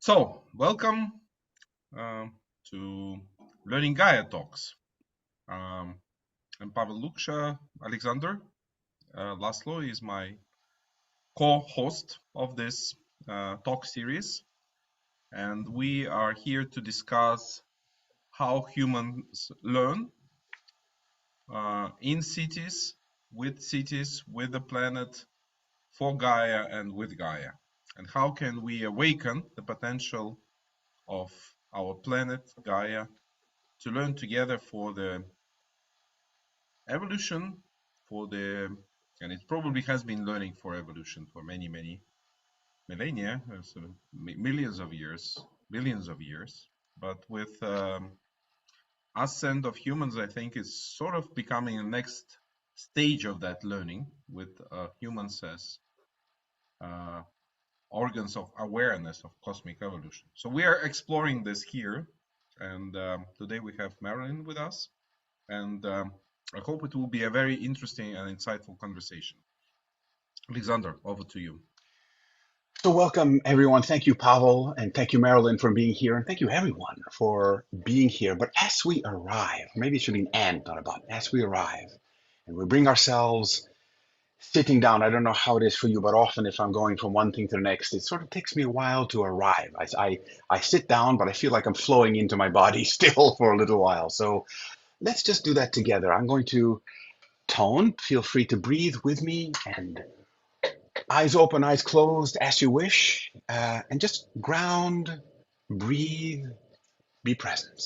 So, welcome to Learning Gaia Talks. I'm Pavel Luksha. Alexander Laszlo is my co-host of this talk series, and we are here to discuss how humans learn in cities, with the planet, for Gaia and with Gaia, and how can we awaken the potential of our planet, Gaia, to learn together for the evolution, and it probably has been learning for evolution for many, many millennia, so millions of years, billions of years. But with ascent of humans, I think it's sort of becoming a next stage of that learning with humans as organs of awareness of cosmic evolution. So we are exploring this here, and today we have Marilyn with us, and I hope it will be a very interesting and insightful conversation. Alexander, over to you. So welcome, everyone. Thank you, Pavel, and thank you, Marilyn, for being here, and thank you, everyone, for being here. But as we arrive, maybe it should be an and, not about, as we arrive, and we bring ourselves sitting down. I don't know how it is for you, but often if I'm going from one thing to the next, it sort of takes me a while to arrive. I sit down, but I feel like I'm flowing into my body still for a little while. So let's just do that together. I'm going to tone. Feel free to breathe with me and eyes open, eyes closed, as you wish, and just ground, breathe, be present.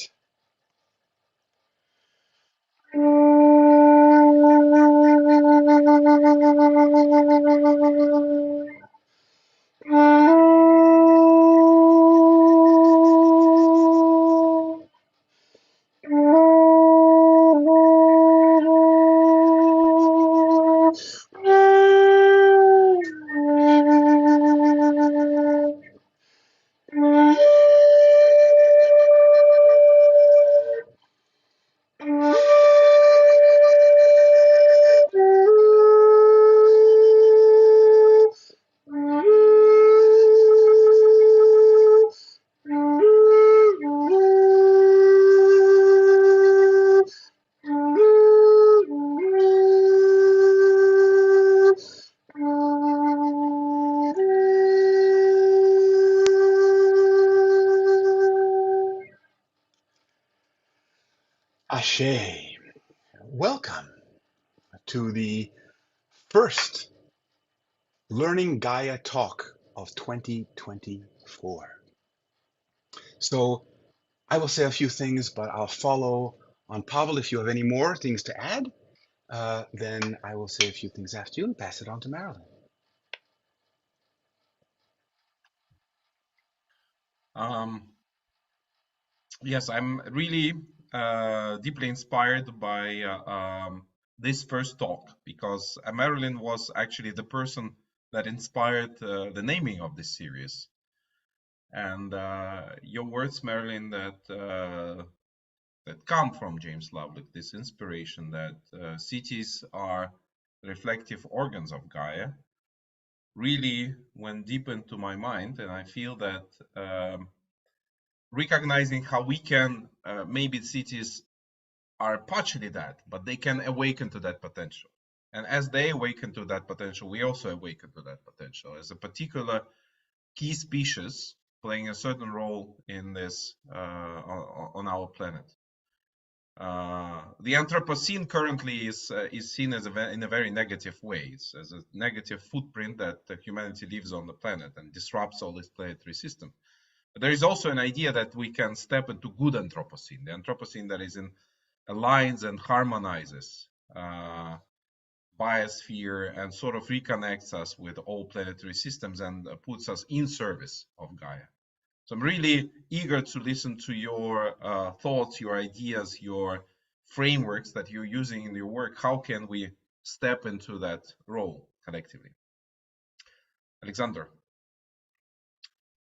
Ashe, welcome to the first Learning Gaia talk of 2024. So I will say a few things, but I'll follow on Pavel. If you have any more things to add, then I will say a few things after you and pass it on to Marilyn. Yes, I'm really deeply inspired by this first talk because Marilyn was actually the person that inspired the naming of this series. And your words, Marilyn, that come from James Lovelock, this inspiration that cities are reflective organs of Gaia, really went deep into my mind, and I feel that recognizing how we can, maybe cities are partially that, but they can awaken to that potential. And as they awaken to that potential, we also awaken to that potential as a particular key species playing a certain role in this on our planet. The Anthropocene currently is seen as in a very negative way. It's as a negative footprint that humanity leaves on the planet and disrupts all this planetary system. But there is also an idea that we can step into good Anthropocene, the Anthropocene that is in aligns and harmonizes biosphere and sort of reconnects us with all planetary systems and puts us in service of Gaia. So I'm really eager to listen to your thoughts, your ideas, your frameworks that you're using in your work. How can we step into that role collectively? Alexander.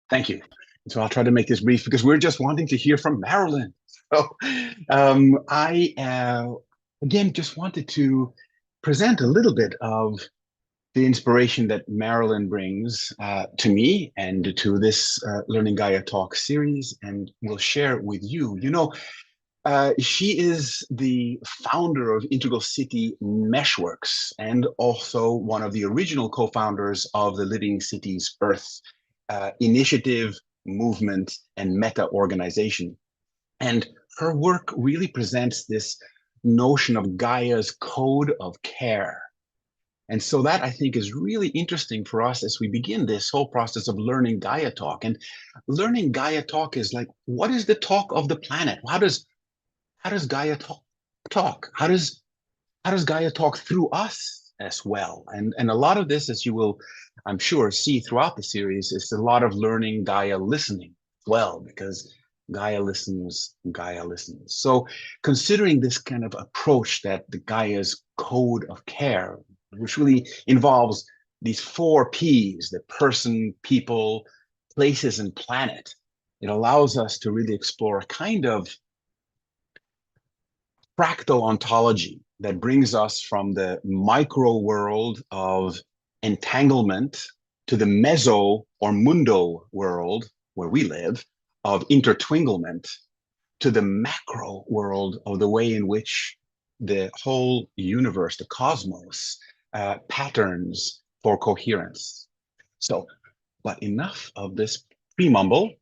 Thank you. So I'll try to make this brief because we're just wanting to hear from Marilyn. So I, again, just wanted to present a little bit of the inspiration that Marilyn brings to me and to this Learning Gaia Talk series, and will share with you. You know, she is the founder of Integral City Meshworks and also one of the original co-founders of the Living Cities.Earth initiative, movement, and meta-organization. And her work really presents this notion of Gaia's code of care. And so that I think is really interesting for us as we begin this whole process of learning Gaia talk. And learning Gaia talk is like, what is the talk of the planet? How does Gaia talk? How does Gaia talk through us as well? And a lot of this, as you will, I'm sure, see throughout the series, is a lot of learning Gaia listening as well, because Gaia listens, Gaia listens. So considering this kind of approach that the Gaia's code of care, which really involves these 4 Ps, the person, people, places, and planet, it allows us to really explore a kind of fractal ontology that brings us from the micro world of entanglement to the meso or mundo world where we live of intertwinglement to the macro world of the way in which the whole universe, the cosmos, patterns for coherence. So, but enough of this pre-mumble.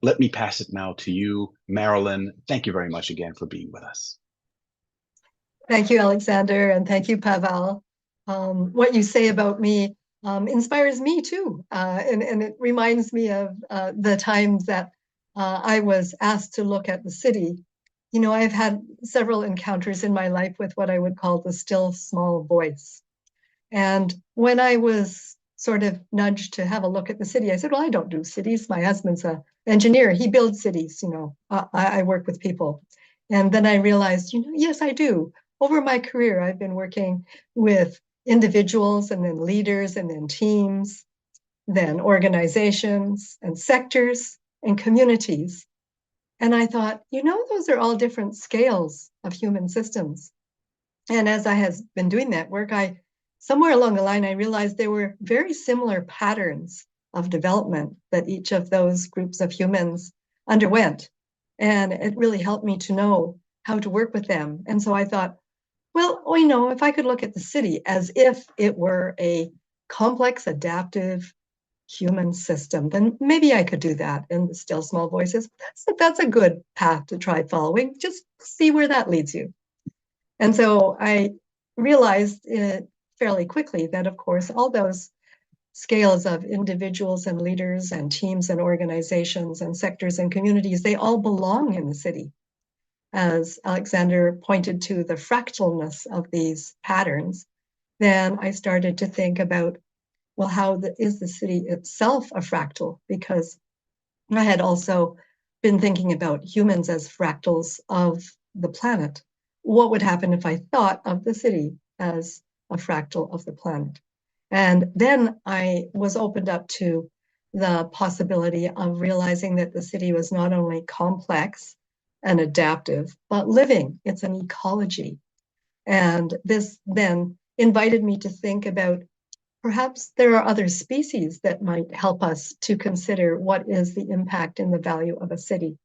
Let me pass it now to you, Marilyn. Thank you very much again for being with us. Thank you, Alexander, and thank you, Pavel. What you say about me inspires me too, and it reminds me of the times that I was asked to look at the city. You know, I've had several encounters in my life with what I would call the still small voice. And when I was sort of nudged to have a look at the city, I said, well, I don't do cities. My husband's an engineer. He builds cities, you know, I work with people. And then I realized, you know, yes, I do. Over my career, I've been working with individuals and then leaders and then teams, then organizations and sectors and communities. And I thought, you know, those are all different scales of human systems. And as I has been doing that work, somewhere along the line, I realized there were very similar patterns of development that each of those groups of humans underwent. And it really helped me to know how to work with them. And so I thought, well, you know, if I could look at the city as if it were a complex, adaptive human system, then maybe I could do that in the still small voices. That's a good path to try following. Just see where that leads you. And so I realized fairly quickly that, of course, all those scales of individuals and leaders and teams and organizations and sectors and communities, they all belong in the city. As Alexander pointed to the fractalness of these patterns, then I started to think about, well, how is the city itself a fractal? Because I had also been thinking about humans as fractals of the planet. What would happen if I thought of the city as a fractal of the planet? And then I was opened up to the possibility of realizing that the city was not only complex and adaptive, but living. It's an ecology. And this then invited me to think about perhaps there are other species that might help us to consider what is the impact and the value of a city.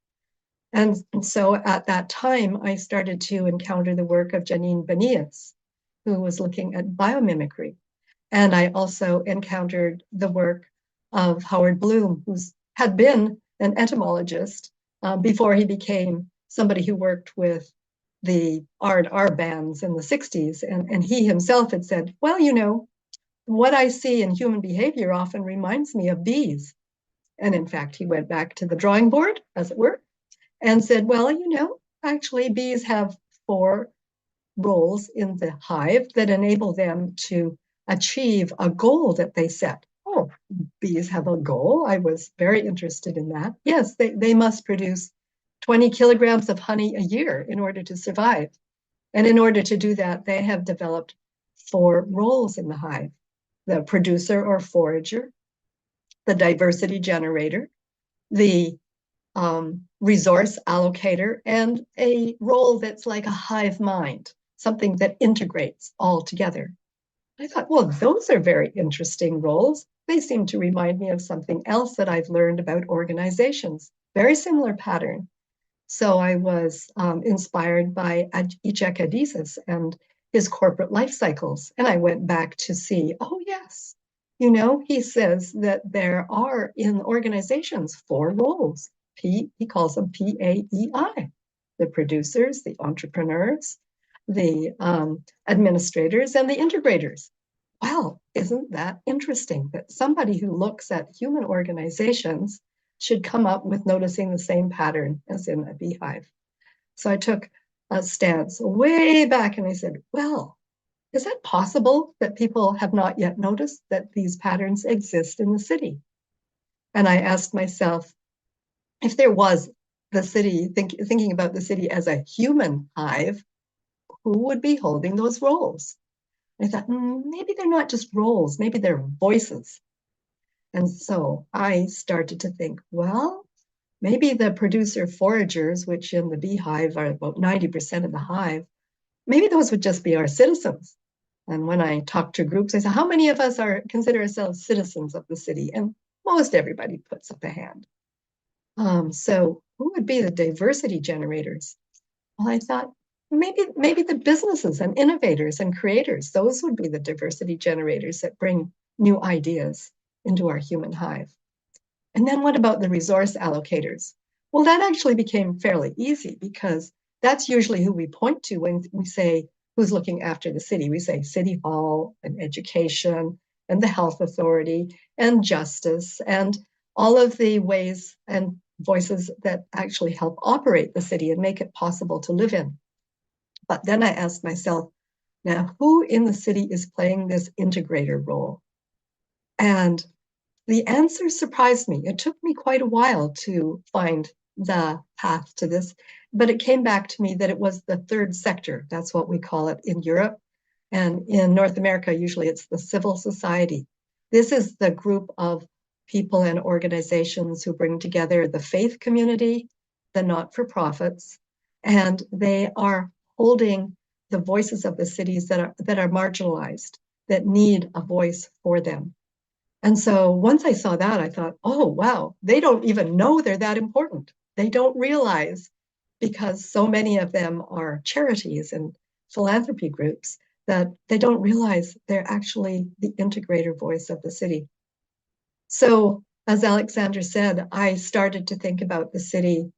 And so at that time, I started to encounter the work of Janine Beneas, who was looking at biomimicry. And I also encountered the work of Howard Bloom, who had been an etymologist before he became somebody who worked with the R&R bands in the 60s. And he himself had said, well, you know, what I see in human behavior often reminds me of bees. And in fact, he went back to the drawing board, as it were, and said, well, you know, actually bees have 4 roles in the hive that enable them to achieve a goal that they set. Oh, bees have a goal. I was very interested in that. Yes, they must produce 20 kilograms of honey a year in order to survive. And in order to do that, they have developed 4 roles in the hive: the producer or forager, the diversity generator, the resource allocator, and a role that's like a hive mind, something that integrates all together. I thought, well, those are very interesting roles. They seem to remind me of something else that I've learned about organizations. Very similar pattern. So I was inspired by Echeckadesis and his corporate life cycles. And I went back to see, oh, yes, he says that there are in organizations 4 roles. He calls them PAEI, the producers, the entrepreneurs, the administrators, and the integrators. Well, isn't that interesting that somebody who looks at human organizations should come up with noticing the same pattern as in a beehive? So I took a stance way back and I said, well, is it possible that people have not yet noticed that these patterns exist in the city? And I asked myself, if there was the city, thinking about the city as a human hive, who would be holding those roles? I thought, maybe they're not just roles, maybe they're voices. And so I started to think, well, maybe the producer foragers, which in the beehive are about 90% of the hive, maybe those would just be our citizens. And when I talk to groups, I say, how many of us consider ourselves citizens of the city? And most everybody puts up a hand. So who would be the diversity generators? Well, I thought maybe the businesses and innovators and creators, those would be the diversity generators that bring new ideas into our human hive. And then what about the resource allocators? Well, that actually became fairly easy because that's usually who we point to when we say who's looking after the city. We say City Hall and education and the health authority and justice and all of the ways and voices that actually help operate the city and make it possible to live in. But then I asked myself, now who in the city is playing this integrator role? And the answer surprised me. It took me quite a while to find the path to this, but it came back to me that it was the third sector. That's what we call it in Europe. And in North America, usually it's the civil society. This is the group of people and organizations who bring together the faith community, the not-for-profits, and they are holding the voices of the cities that are marginalized, that need a voice for them. And so once I saw that, I thought, oh, wow, they don't even know they're that important. They don't realize, because so many of them are charities and philanthropy groups, that they don't realize they're actually the integrator voice of the city. So as Alexander said, I started to think about the city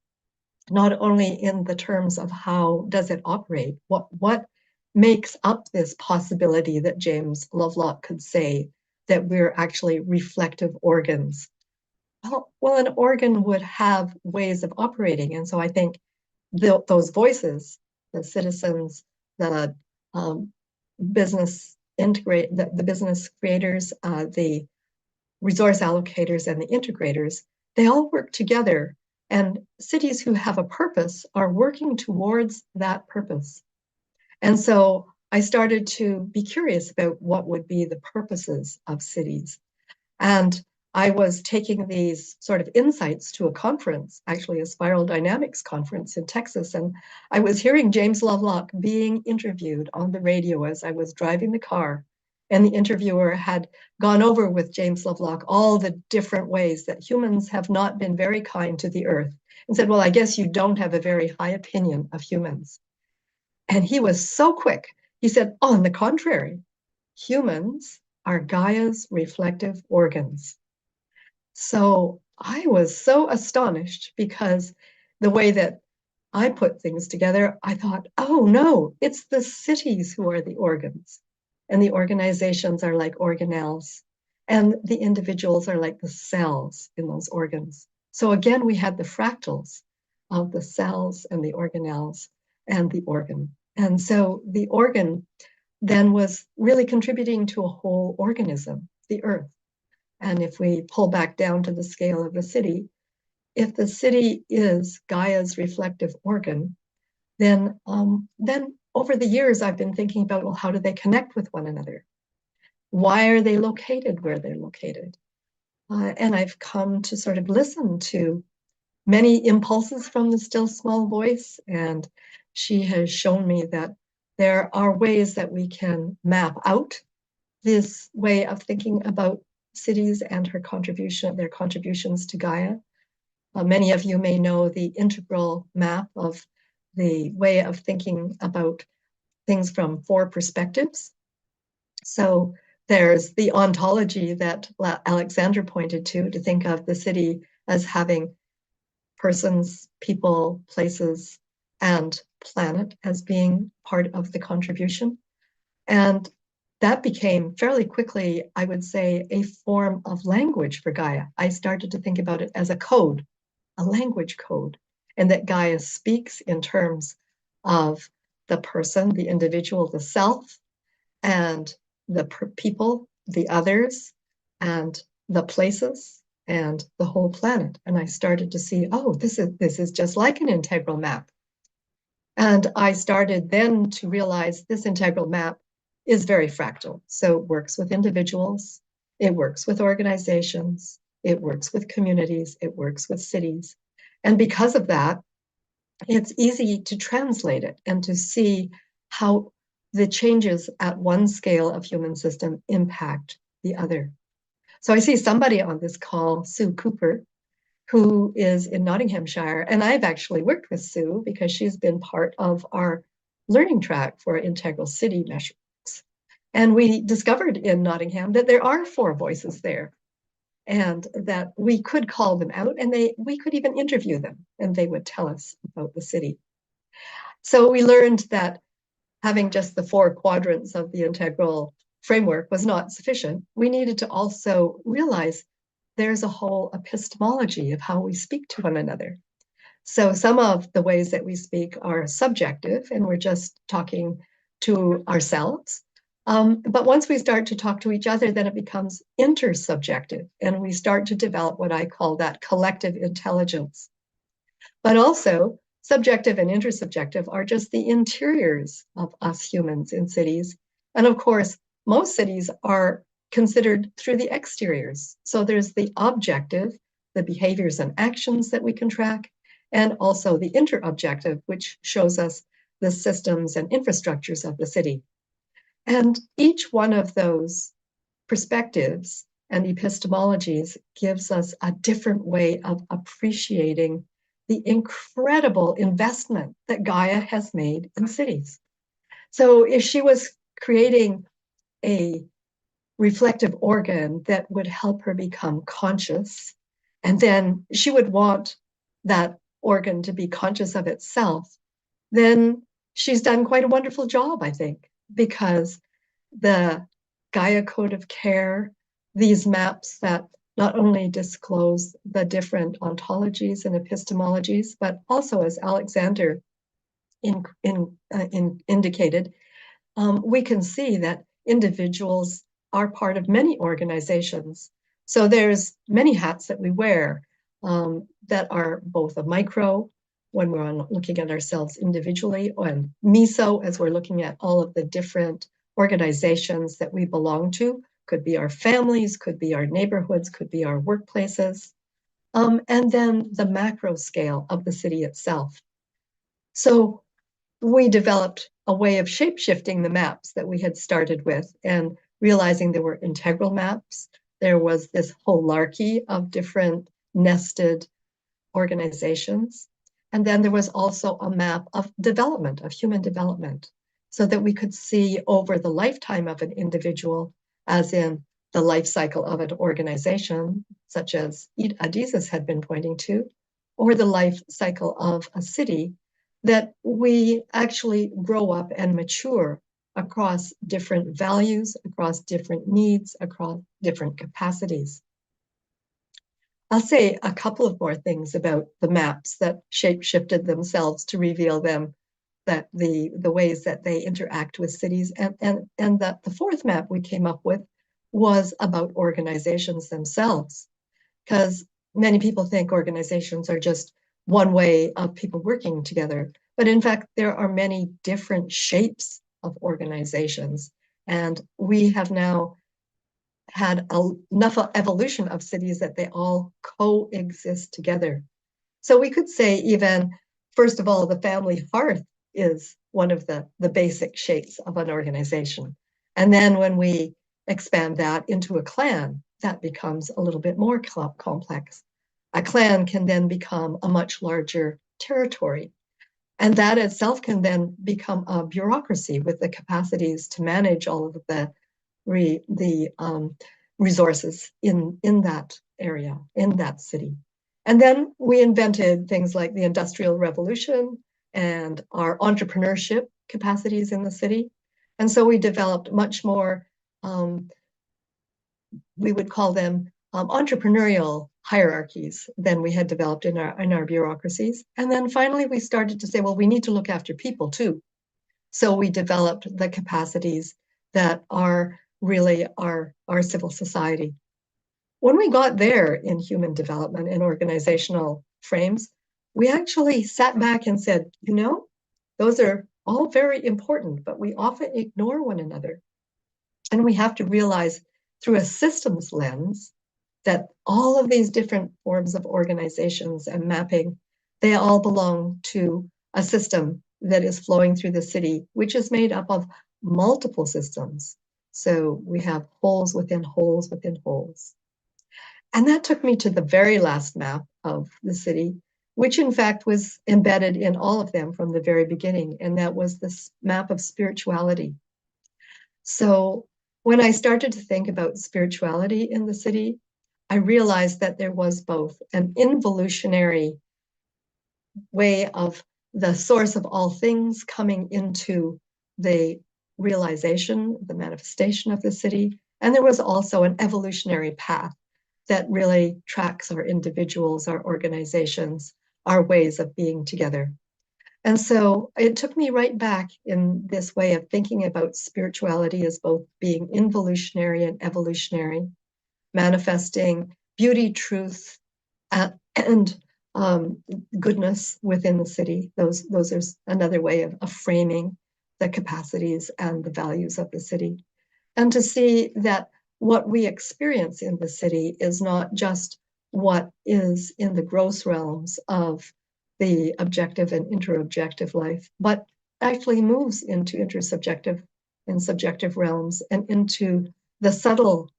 not only in the terms of how does it operate, what makes up this possibility that James Lovelock could say that we're actually reflective organs. Well, an organ would have ways of operating. And so I think those voices, the citizens, the business the business creators, the resource allocators, and the integrators, they all work together. And cities who have a purpose are working towards that purpose. And so I started to be curious about what would be the purposes of cities. And I was taking these sort of insights to a conference, actually a spiral dynamics conference in Texas. And I was hearing James Lovelock being interviewed on the radio as I was driving the car. And the interviewer had gone over with James Lovelock all the different ways that humans have not been very kind to the earth, and said, well, I guess you don't have a very high opinion of humans. And he was so quick. He said, on the contrary, humans are Gaia's reflective organs. So I was so astonished because the way that I put things together, I thought, oh no, it's the cities who are the organs. And the organizations are like organelles. And the individuals are like the cells in those organs. So again, we had the fractals of the cells and the organelles and the organ. And so the organ then was really contributing to a whole organism, the earth. And if we pull back down to the scale of the city, if the city is Gaia's reflective organ, then over the years I've been thinking about, well, how do they connect with one another? Why are they located where they're located? And I've come to sort of listen to many impulses from the still small voice, and she has shown me that there are ways that we can map out this way of thinking about cities and their contributions to Gaia. Many of you may know the integral map of the way of thinking about things from 4 perspectives. So there's the ontology that Alexander pointed to think of the city as having persons, people, places, and planet as being part of the contribution. And that became fairly quickly, I would say, a form of language for Gaia. I started to think about it as a code, a language code, and that Gaia speaks in terms of the person, the individual, the self, and the people, the others, and the places, and the whole planet. And I started to see, oh, this is just like an integral map. And I started then to realize this integral map is very fractal. So it works with individuals, it works with organizations, it works with communities, it works with cities. And because of that, it's easy to translate it and to see how the changes at one scale of human system impact the other. So I see somebody on this call, Sue Cooper, who is in Nottinghamshire. And I've actually worked with Sue because she's been part of our learning track for Integral City Meshworks. And we discovered in Nottingham that there are 4 voices there and that we could call them out and we could even interview them and they would tell us about the city. So we learned that having just the 4 quadrants of the integral framework was not sufficient. We needed to also realize there's a whole epistemology of how we speak to one another. So some of the ways that we speak are subjective, and we're just talking to ourselves. But once we start to talk to each other, then it becomes intersubjective, and we start to develop what I call that collective intelligence. But also, subjective and intersubjective are just the interiors of us humans in cities. And of course, most cities are considered through the exteriors. So there's the objective, the behaviors and actions that we can track, and also the interobjective, which shows us the systems and infrastructures of the city. And each one of those perspectives and epistemologies gives us a different way of appreciating the incredible investment that Gaia has made in cities. So if she was creating a reflective organ that would help her become conscious, and then she would want that organ to be conscious of itself, then she's done quite a wonderful job, I think, because the Gaia Code of Care, these maps that not only disclose the different ontologies and epistemologies, but also, as Alexander indicated, we can see that individuals are part of many organizations. So there's many hats that we wear that are both a micro, when we're looking at ourselves individually, and meso, as we're looking at all of the different organizations that we belong to. Could be our families, could be our neighborhoods, could be our workplaces, and then the macro scale of the city itself. So we developed a way of shape-shifting the maps that we had started with and realizing there were integral maps. There was this holarchy of different nested organizations. And then there was also a map of development, of human development, so that we could see over the lifetime of an individual, as in the life cycle of an organization, such as Adizes had been pointing to, or the life cycle of a city, that we actually grow up and mature across different values, across different needs, across different capacities. I'll say a couple of more things about the maps that shape-shifted themselves to reveal them, that the ways that they interact with cities. And that the 4th map we came up with was about organizations themselves, because many people think organizations are just one way of people working together. But in fact, there are many different shapes of organizations. And we have now had enough evolution of cities that they all coexist together. So we could say even, first of all, the family hearth is one of the basic shapes of an organization. And then when we expand that into a clan, that becomes a little bit more complex. A clan can then become a much larger territory. And that itself can then become a bureaucracy with the capacities to manage all of the resources in that area, in that city. And then we invented things like the Industrial Revolution and our entrepreneurship capacities in the city. And so we developed much more, we would call them entrepreneurial hierarchies than we had developed in our bureaucracies. And then finally, we started to say, well, we need to look after people too. So we developed the capacities that are really our civil society. When we got there in human development and organizational frames, we actually sat back and said, you know, those are all very important, but we often ignore one another. And we have to realize through a systems lens that all of these different forms of organizations and mapping, they all belong to a system that is flowing through the city, which is made up of multiple systems. So we have holes within holes within holes. And that took me to the very last map of the city, which in fact was embedded in all of them from the very beginning. And that was this map of spirituality. So when I started to think about spirituality in the city, I realized that there was both an involutionary way of the source of all things coming into the realization, the manifestation of the city, and there was also an evolutionary path that really tracks our individuals, our organizations, our ways of being together. And so it took me right back in this way of thinking about spirituality as both being involutionary and evolutionary, manifesting beauty, truth, and goodness within the city. Those are another way of framing the capacities and the values of the city. And to see that what we experience in the city is not just what is in the gross realms of the objective and interobjective life, but actually moves into intersubjective and subjective realms and into the subtle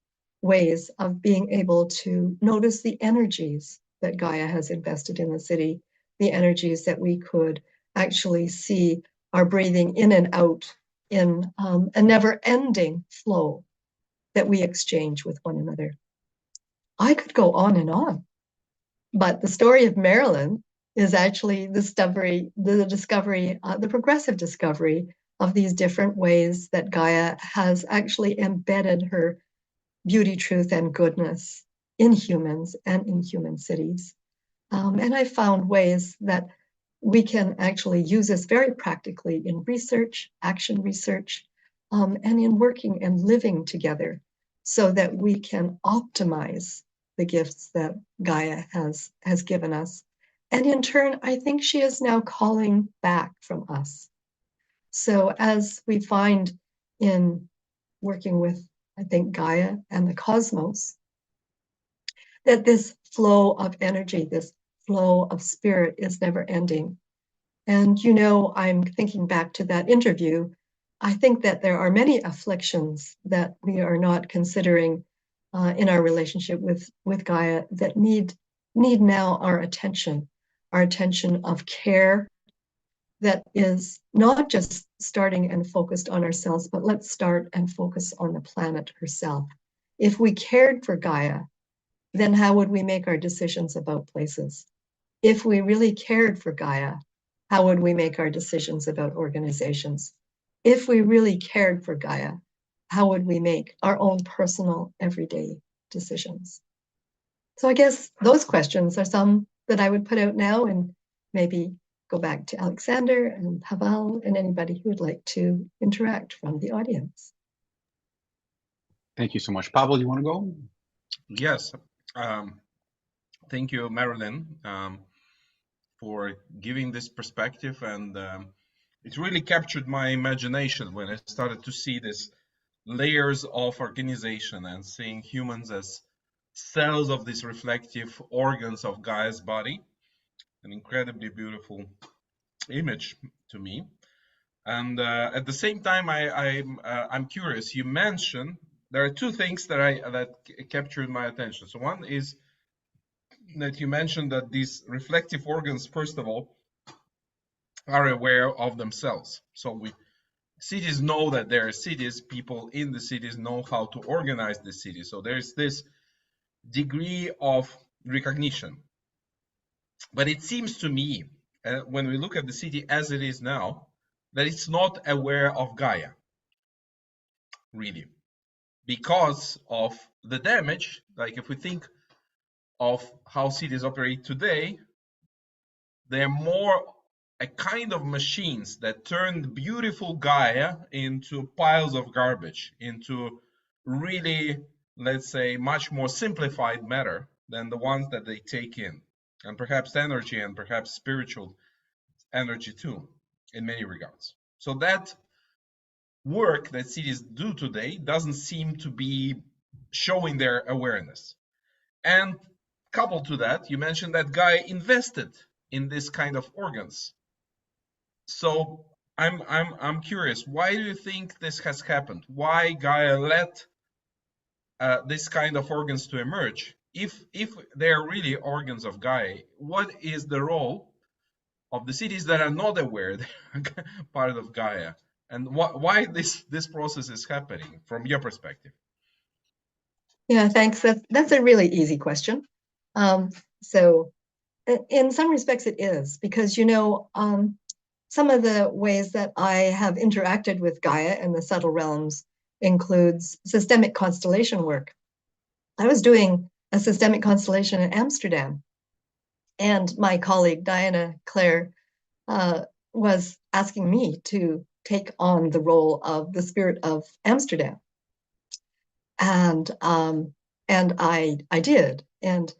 ways of being able to notice the energies that Gaia has invested in the city, the energies that we could actually see are breathing in and out in a never-ending flow that we exchange with one another. I could go on and on, but the story of Marilyn is actually the progressive discovery of these different ways that Gaia has actually embedded her beauty, truth, and goodness in humans and in human cities. And I found ways that we can actually use this very practically in research, action research, and in working and living together so that we can optimize the gifts that Gaia has given us. And in turn, I think she is now calling back from us. So as we find in working with, I think, Gaia and the cosmos, that this flow of energy, this flow of spirit is never ending. And, you know, I'm thinking back to that interview. I think that there are many afflictions that we are not considering in our relationship with Gaia that need now our attention of care that is not just starting and focused on ourselves, but let's start and focus on the planet herself. If we cared for Gaia, then how would we make our decisions about places? If we really cared for Gaia, how would we make our decisions about organizations? If we really cared for Gaia, how would we make our own personal everyday decisions? So I guess those questions are some that I would put out now and maybe go back to Alexander and Pavel and anybody who would like to interact from the audience. Thank you so much. Pavel, you want to go? Yes. Thank you, Marilyn, for giving this perspective. And it really captured my imagination when I started to see these layers of organization and seeing humans as cells of these reflective organs of Gaia's body. An incredibly beautiful image to me. And at the same time, I'm curious. You mentioned there are two things that captured my attention. So one is that you mentioned that these reflective organs, first of all, are aware of themselves. So cities know that there are cities. People in the cities know how to organize the city. So there's this degree of recognition. But it seems to me, when we look at the city as it is now, that it's not aware of Gaia, really, because of the damage. Like if we think of how cities operate today, they're more a kind of machines that turned beautiful Gaia into piles of garbage, into really, let's say, much more simplified matter than the ones that they take in, and perhaps energy and perhaps spiritual energy too, in many regards. So that work that cities do today doesn't seem to be showing their awareness. And coupled to that, you mentioned that Gaia invested in this kind of organs. So I'm curious, why do you think this has happened? Why Gaia let this kind of organs to emerge? If they are really organs of Gaia, what is the role of the cities that are not aware they're part of Gaia, and why this process is happening from your perspective? Yeah, thanks. That's a really easy question. So in some respects it is, because some of the ways that I have interacted with Gaia and the subtle realms includes systemic constellation work. I was doing a systemic constellation in Amsterdam, and my colleague Diana Claire was asking me to take on the role of the spirit of Amsterdam, and I did. And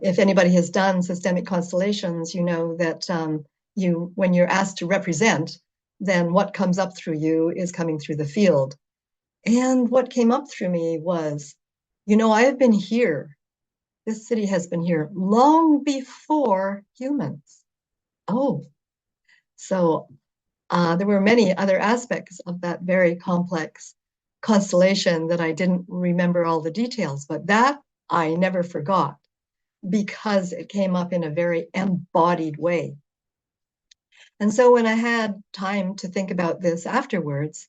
if anybody has done systemic constellations, you know that when you're asked to represent, then what comes up through you is coming through the field. And what came up through me was, I have been here. This city has been here long before humans. Oh, so there were many other aspects of that very complex constellation that I didn't remember all the details, but that I never forgot, because it came up in a very embodied way. And so when I had time to think about this afterwards,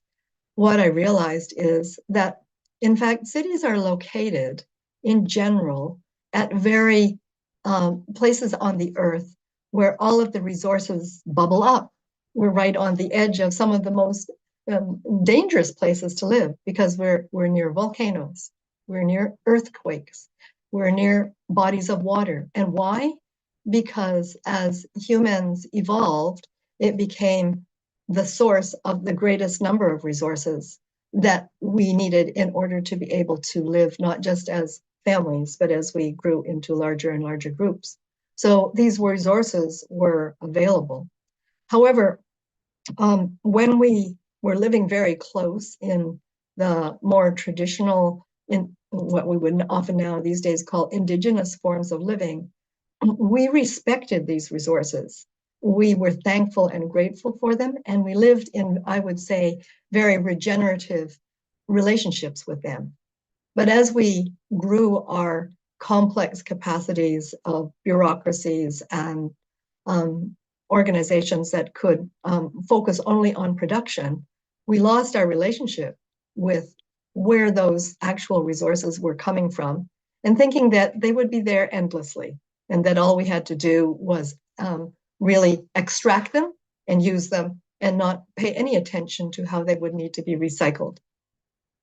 what I realized is that, in fact, cities are located in general at very places on the earth where all of the resources bubble up. We're right on the edge of some of the most dangerous places to live, because we're near volcanoes, we're near earthquakes, we're near bodies of water. And why? Because as humans evolved, it became the source of the greatest number of resources that we needed in order to be able to live not just as families, but as we grew into larger and larger groups. So these resources were available. However, when we were living very close in the more traditional, in what we would often now these days call indigenous forms of living, we respected these resources. We were thankful and grateful for them, and we lived in, I would say, very regenerative relationships with them. But as we grew our complex capacities of bureaucracies and organizations that could focus only on production, we lost our relationship with where those actual resources were coming from, and thinking that they would be there endlessly, and that all we had to do was really extract them and use them, and not pay any attention to how they would need to be recycled.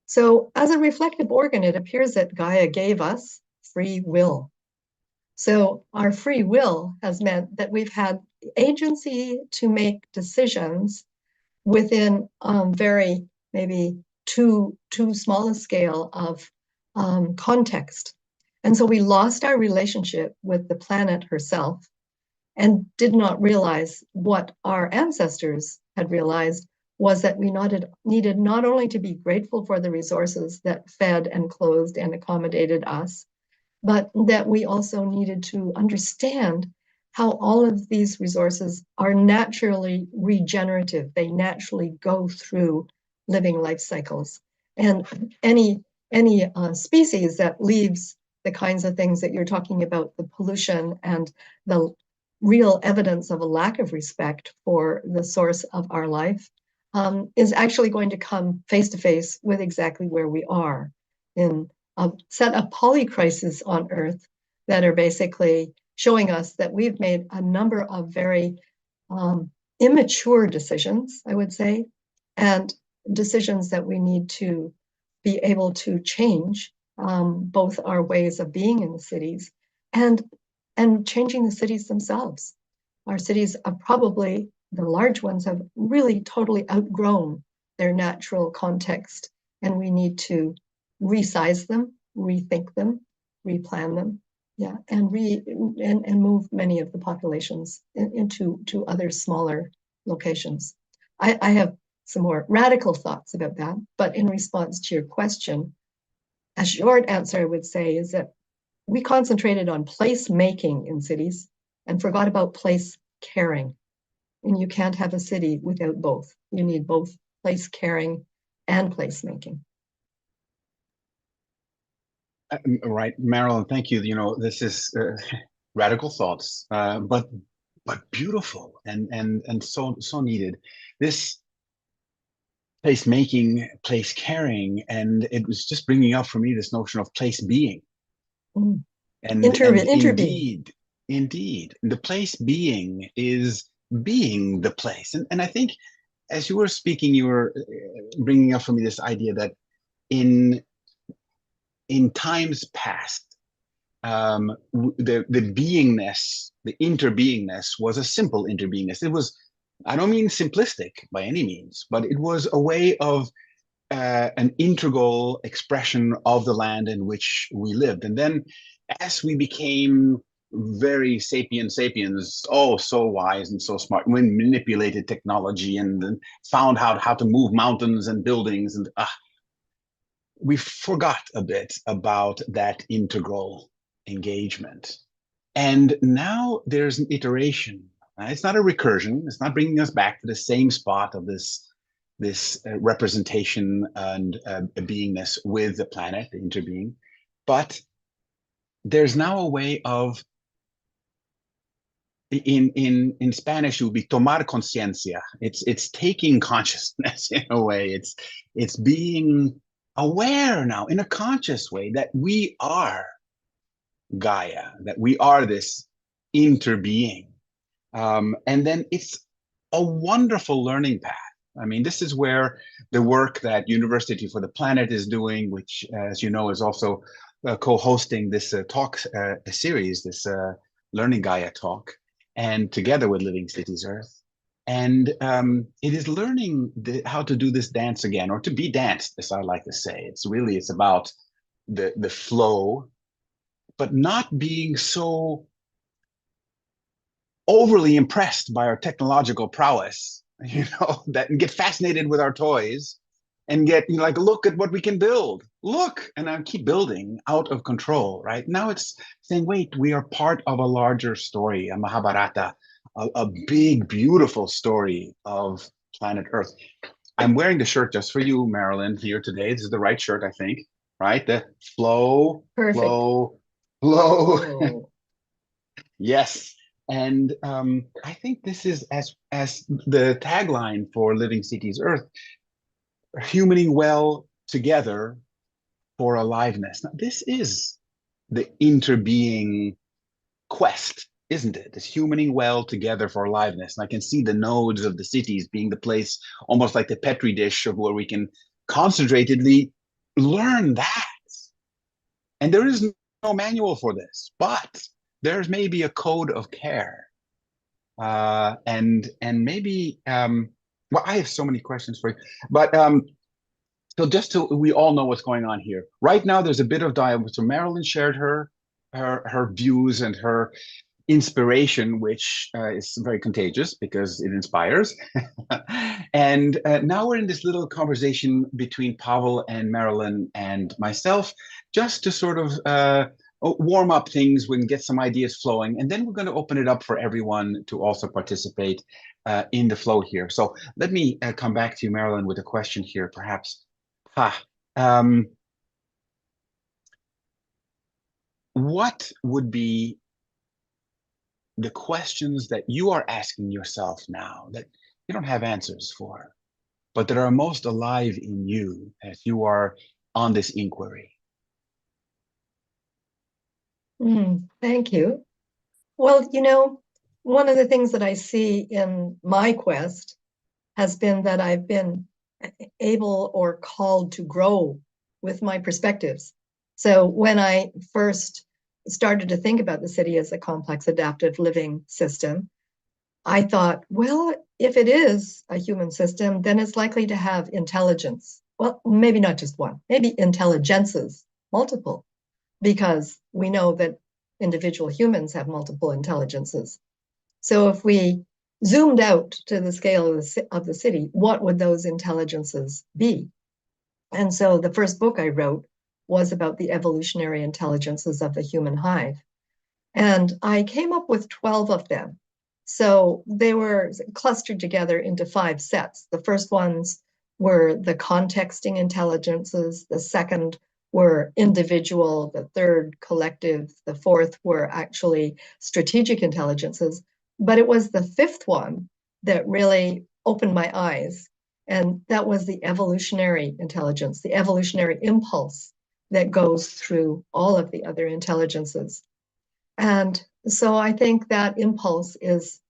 So as a reflective organ, it appears that Gaia gave us free will. So our free will has meant that we've had agency to make decisions within very maybe too small a scale of context. And so we lost our relationship with the planet herself, and did not realize what our ancestors had realized, was that we needed not only to be grateful for the resources that fed and clothed and accommodated us, but that we also needed to understand how all of these resources are naturally regenerative. They naturally go through living life cycles. And any species that leaves the kinds of things that you're talking about, the pollution and the real evidence of a lack of respect for the source of our life, is actually going to come face to face with exactly where we are in a set of polycrises on Earth that are basically showing us that we've made a number of very immature decisions, I would say, and decisions that we need to be able to change, both our ways of being in the cities and changing the cities themselves. Our cities are probably, the large ones have really totally outgrown their natural context, and we need to resize them, rethink them, replan them, yeah, and move many of the populations into other smaller locations. I have some more radical thoughts about that, but in response to your question, a short answer I would say is that we concentrated on place making in cities and forgot about place caring. And you can't have a city without both. You need both place caring and place making. Right, Marilyn, thank you. You know, this is radical thoughts, but beautiful and so needed. This place making, place caring, and it was just bringing up for me this notion of place being. And indeed, the place being is being the place. And I think as you were speaking, you were bringing up for me this idea that in times past, the beingness, the interbeingness was a simple interbeingness. It was, I don't mean simplistic by any means, but it was a way of an integral expression of the land in which we lived. And then as we became very sapiens, oh, so wise and so smart, we manipulated technology and found out how to move mountains and buildings, and we forgot a bit about that integral engagement. And now there's an iteration. It's not a recursion. It's not bringing us back to the same spot of this representation and beingness with the planet, the interbeing, but there's now a way of, in Spanish, it would be tomar conciencia. It's taking consciousness in a way. It's being aware now in a conscious way that we are Gaia, that we are this interbeing. And then it's a wonderful learning path. I mean, this is where the work that University for the Planet is doing, which, as you know, is also co-hosting this talk series, this Learning Gaia talk, and together with Living Cities.Earth. And it is learning how to do this dance again, or to be danced, as I like to say. It's about the flow, but not being so overly impressed by our technological prowess, that and get fascinated with our toys and get like, look at what we can build. Look, and I keep building out of control, right? Now it's saying, wait, we are part of a larger story, a Mahabharata, a big, beautiful story of planet Earth. I'm wearing the shirt just for you, Marilyn, here today. This is the right shirt, I think, right? The flow, Perfect. flow. Yes. And I think this is as the tagline for Living Cities.Earth, humaning well together for aliveness. Now, this is the interbeing quest, isn't it? It's humaning well together for aliveness. And I can see the nodes of the cities being the place, almost like the Petri dish of where we can concentratedly learn that. And there is no manual for this, but there's maybe a code of care. And maybe, well, I have so many questions for you, but so just so we all know what's going on here. Right now, there's a bit of dialogue. So Marilyn shared her views and her inspiration, which is very contagious because it inspires. And now we're in this little conversation between Pavel and Marilyn and myself, just to sort of warm up things, we can get some ideas flowing, and then we're going to open it up for everyone to also participate in the flow here. So let me come back to you, Marilyn, with a question here, perhaps. Um, what would be the questions that you are asking yourself now that you don't have answers for, but that are most alive in you as you are on this inquiry? Thank you. Well, one of the things that I see in my quest has been that I've been able or called to grow with my perspectives. So when I first started to think about the city as a complex adaptive living system, I thought, well, if it is a human system, then it's likely to have intelligence. Well, maybe not just one, maybe intelligences, multiple, because we know that individual humans have multiple intelligences. So if we zoomed out to the scale of the city, what would those intelligences be? And so the first book I wrote was about the evolutionary intelligences of the human hive. And I came up with 12 of them. So they were clustered together into 5 sets. The first ones were the contexting intelligences. The second were individual. The third, collective. The fourth were actually strategic intelligences. But it was the fifth one that really opened my eyes. And that was the evolutionary intelligence, the evolutionary impulse that goes through all of the other intelligences. And so I think that impulse is,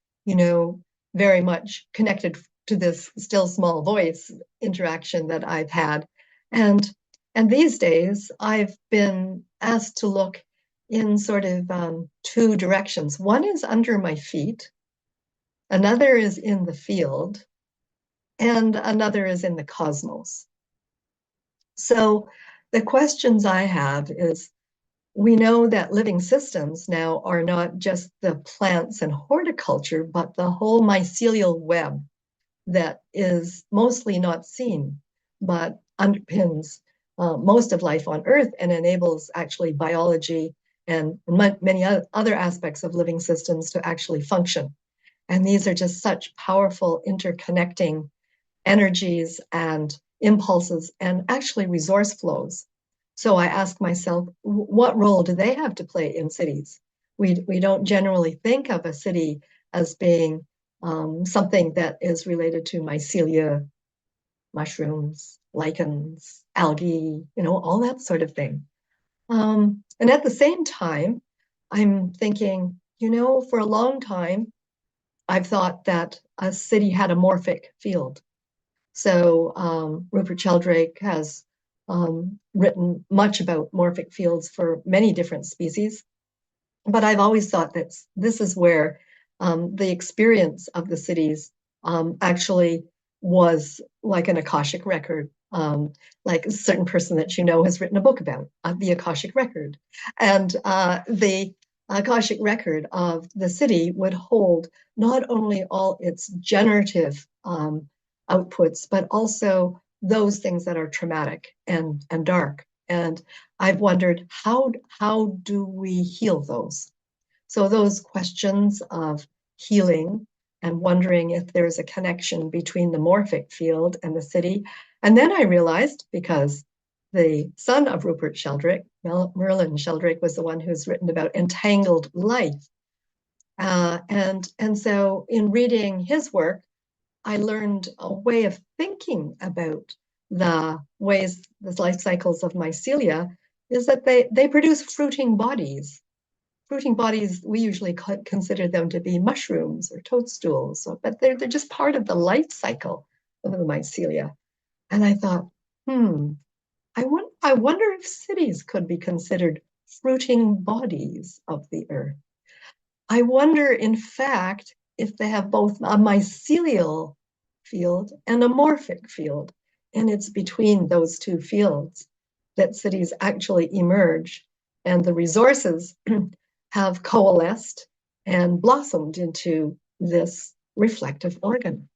very much connected to this still small voice interaction that I've had. And and these days I've been asked to look in sort of 2 directions. One is under my feet, another is in the field, and another is in the cosmos. So the questions I have is, we know that living systems now are not just the plants and horticulture, but the whole mycelial web that is mostly not seen, but underpins most of life on Earth and enables actually biology and many other aspects of living systems to actually function. And these are just such powerful interconnecting energies and impulses and actually resource flows. So I ask myself, what role do they have to play in cities? We don't generally think of a city as being something that is related to mycelia, mushrooms, lichens, algae, all that sort of thing. And at the same time, I'm thinking, for a long time, I've thought that a city had a morphic field. So Rupert Sheldrake has written much about morphic fields for many different species. But I've always thought that this is where the experience of the cities actually was like an Akashic record. Like a certain person that has written a book about the Akashic record. And the Akashic record of the city would hold not only all its generative outputs, but also those things that are traumatic and dark. And I've wondered, how do we heal those? So those questions of healing and wondering if there's a connection between the morphic field and the city. And then I realized, because the son of Rupert Sheldrake, Merlin Sheldrake, was the one who's written about entangled life. And so in reading his work, I learned a way of thinking about the ways, the life cycles of mycelia, is that they produce fruiting bodies. Fruiting bodies, we usually consider them to be mushrooms or toadstools, but they're just part of the life cycle of the mycelia. And I thought, I wonder if cities could be considered fruiting bodies of the earth. I wonder, in fact, if they have both a mycelial field and a morphic field. And it's between those two fields that cities actually emerge. And the resources have coalesced and blossomed into this reflective organ.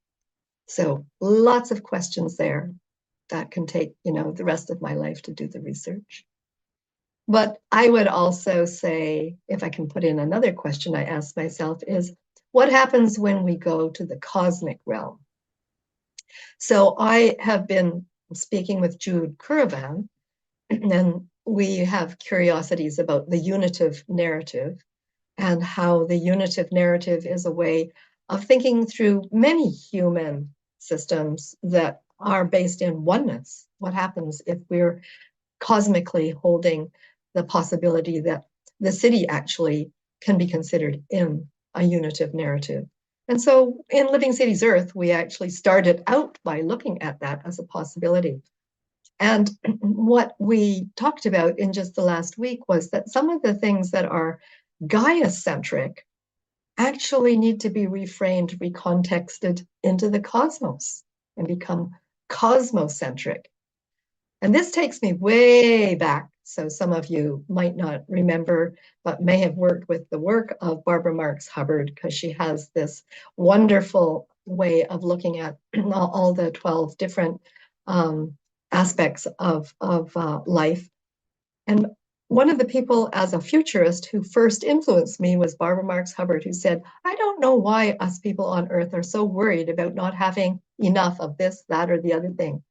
So lots of questions there that can take, the rest of my life to do the research. But I would also say, if I can put in another question I ask myself, is what happens when we go to the cosmic realm? So I have been speaking with Jude Currivan, and we have curiosities about the unitive narrative and how the unitive narrative is a way of thinking through many human systems that are based in oneness. What happens if we're cosmically holding the possibility that the city actually can be considered in a unitive narrative? And so in Living Cities.Earth, we actually started out by looking at that as a possibility. And what we talked about in just the last week was that some of the things that are Gaia-centric actually need to be reframed, recontexted into the cosmos and become cosmocentric. And this takes me way back. So some of you might not remember, but may have worked with the work of Barbara Marx Hubbard, because she has this wonderful way of looking at all the 12 different aspects of life. And one of the people as a futurist who first influenced me was Barbara Marx Hubbard, who said, I don't know why us people on Earth are so worried about not having enough of this, that, or the other thing,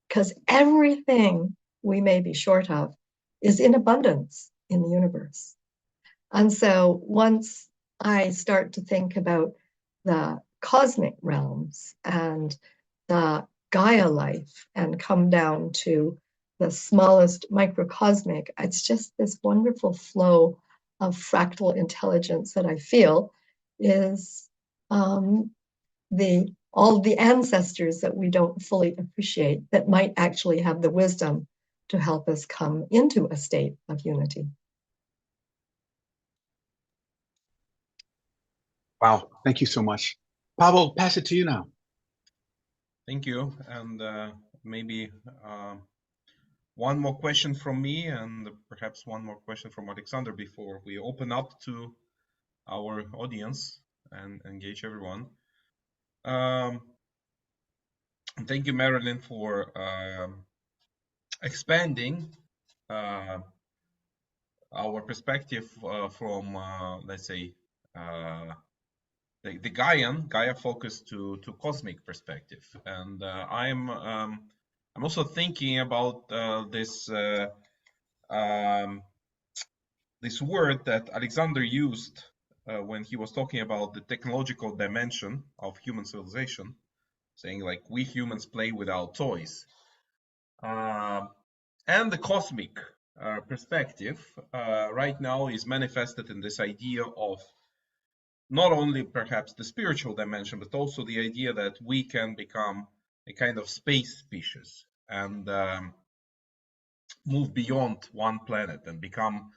because everything we may be short of is in abundance in the universe. And so once I start to think about the cosmic realms and the Gaia life and come down to the smallest microcosmic, it's just this wonderful flow of fractal intelligence that I feel is all the ancestors that we don't fully appreciate that might actually have the wisdom to help us come into a state of unity. Wow, thank you so much. Pavel, pass it to you now. Thank you. And maybe one more question from me, and perhaps one more question from Alexander before we open up to our audience and engage everyone. Thank you, Marilyn, for expanding our perspective from, let's say, the Gaia focus to cosmic perspective. And I'm also thinking about this this word that Alexander used when he was talking about the technological dimension of human civilization, saying like we humans play with our toys. And the cosmic perspective right now is manifested in this idea of not only perhaps the spiritual dimension, but also the idea that we can become a kind of space species and move beyond one planet and become,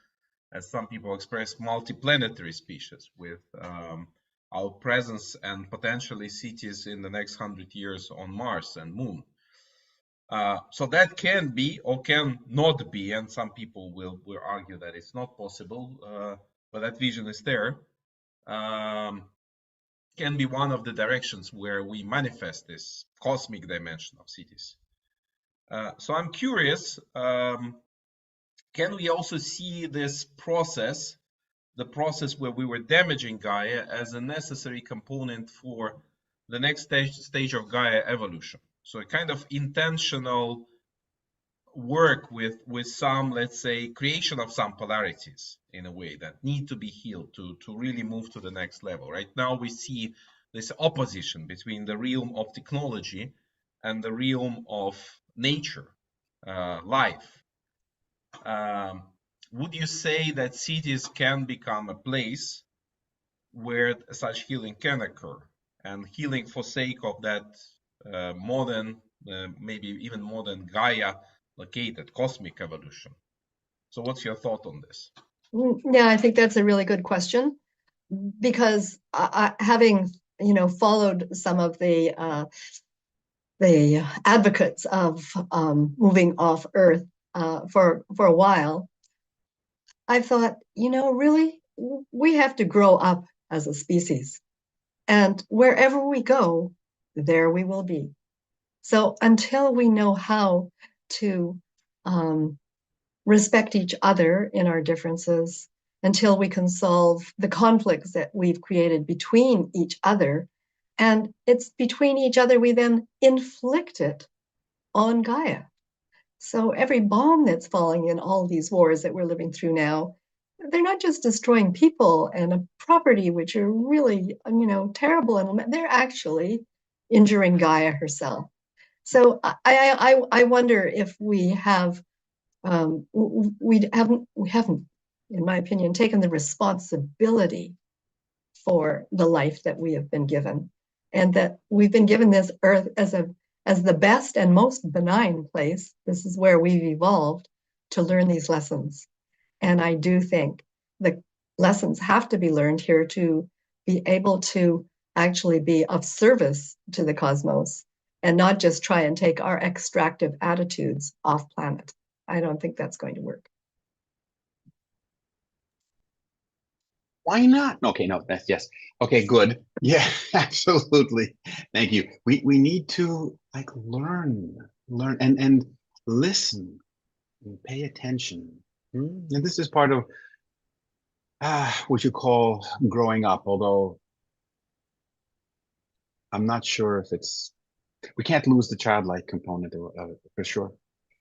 as some people express, multiplanetary species with our presence and potentially cities in the next 100 years on Mars and Moon. So that can be or can not be, and some people will argue that it's not possible, but that vision is there. Can be one of the directions where we manifest this cosmic dimension of cities. So I'm curious, can we also see this process, the process where we were damaging Gaia, as a necessary component for the next stage of Gaia evolution? So a kind of intentional work with some, let's say, creation of some polarities in a way that need to be healed to really move to the next level. Right now we see this opposition between the realm of technology and the realm of nature, life. Would you say that cities can become a place where such healing can occur, and healing for sake of that modern, maybe even more than Gaia located cosmic evolution? So what's your thought on this? Yeah, I think that's a really good question, because having followed some of the advocates of moving off Earth for a while, I thought, really, we have to grow up as a species, and wherever we go, there we will be. So until we know how to respect each other in our differences, until we can solve the conflicts that we've created between each other, and it's between each other we then inflict it. on Gaia. So every bomb that's falling in all these wars that we're living through now, they're not just destroying people and a property, which are really, terrible, and they're actually injuring Gaia herself. So I wonder if we haven't, in my opinion, taken the responsibility for the life that we have been given, and that we've been given this earth as the best and most benign place. This is where we've evolved to learn these lessons. And I do think the lessons have to be learned here to be able to actually be of service to the cosmos and not just try and take our extractive attitudes off planet. I don't think that's going to work. Why not? Okay, no, that's yes. Okay, good. Yeah, absolutely. Thank you. We need to like learn and listen and pay attention. And this is part of what you call growing up, although I'm not sure if we can't lose the childlike component for sure.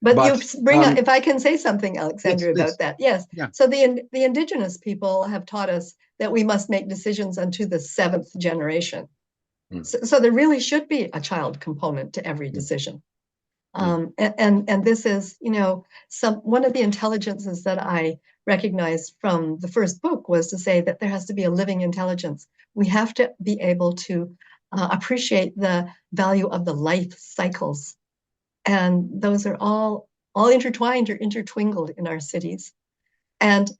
But you But bring up, if I can say something, yes, Alexander, about please. that. Yes. Yeah. So the indigenous people have taught us that we must make decisions unto the seventh generation. So there really should be a child component to every decision. And this is, one of the intelligences that I recognized from the first book was to say that there has to be a living intelligence. We have to be able to appreciate the value of the life cycles. And those are all intertwined or intertwingled in our cities. And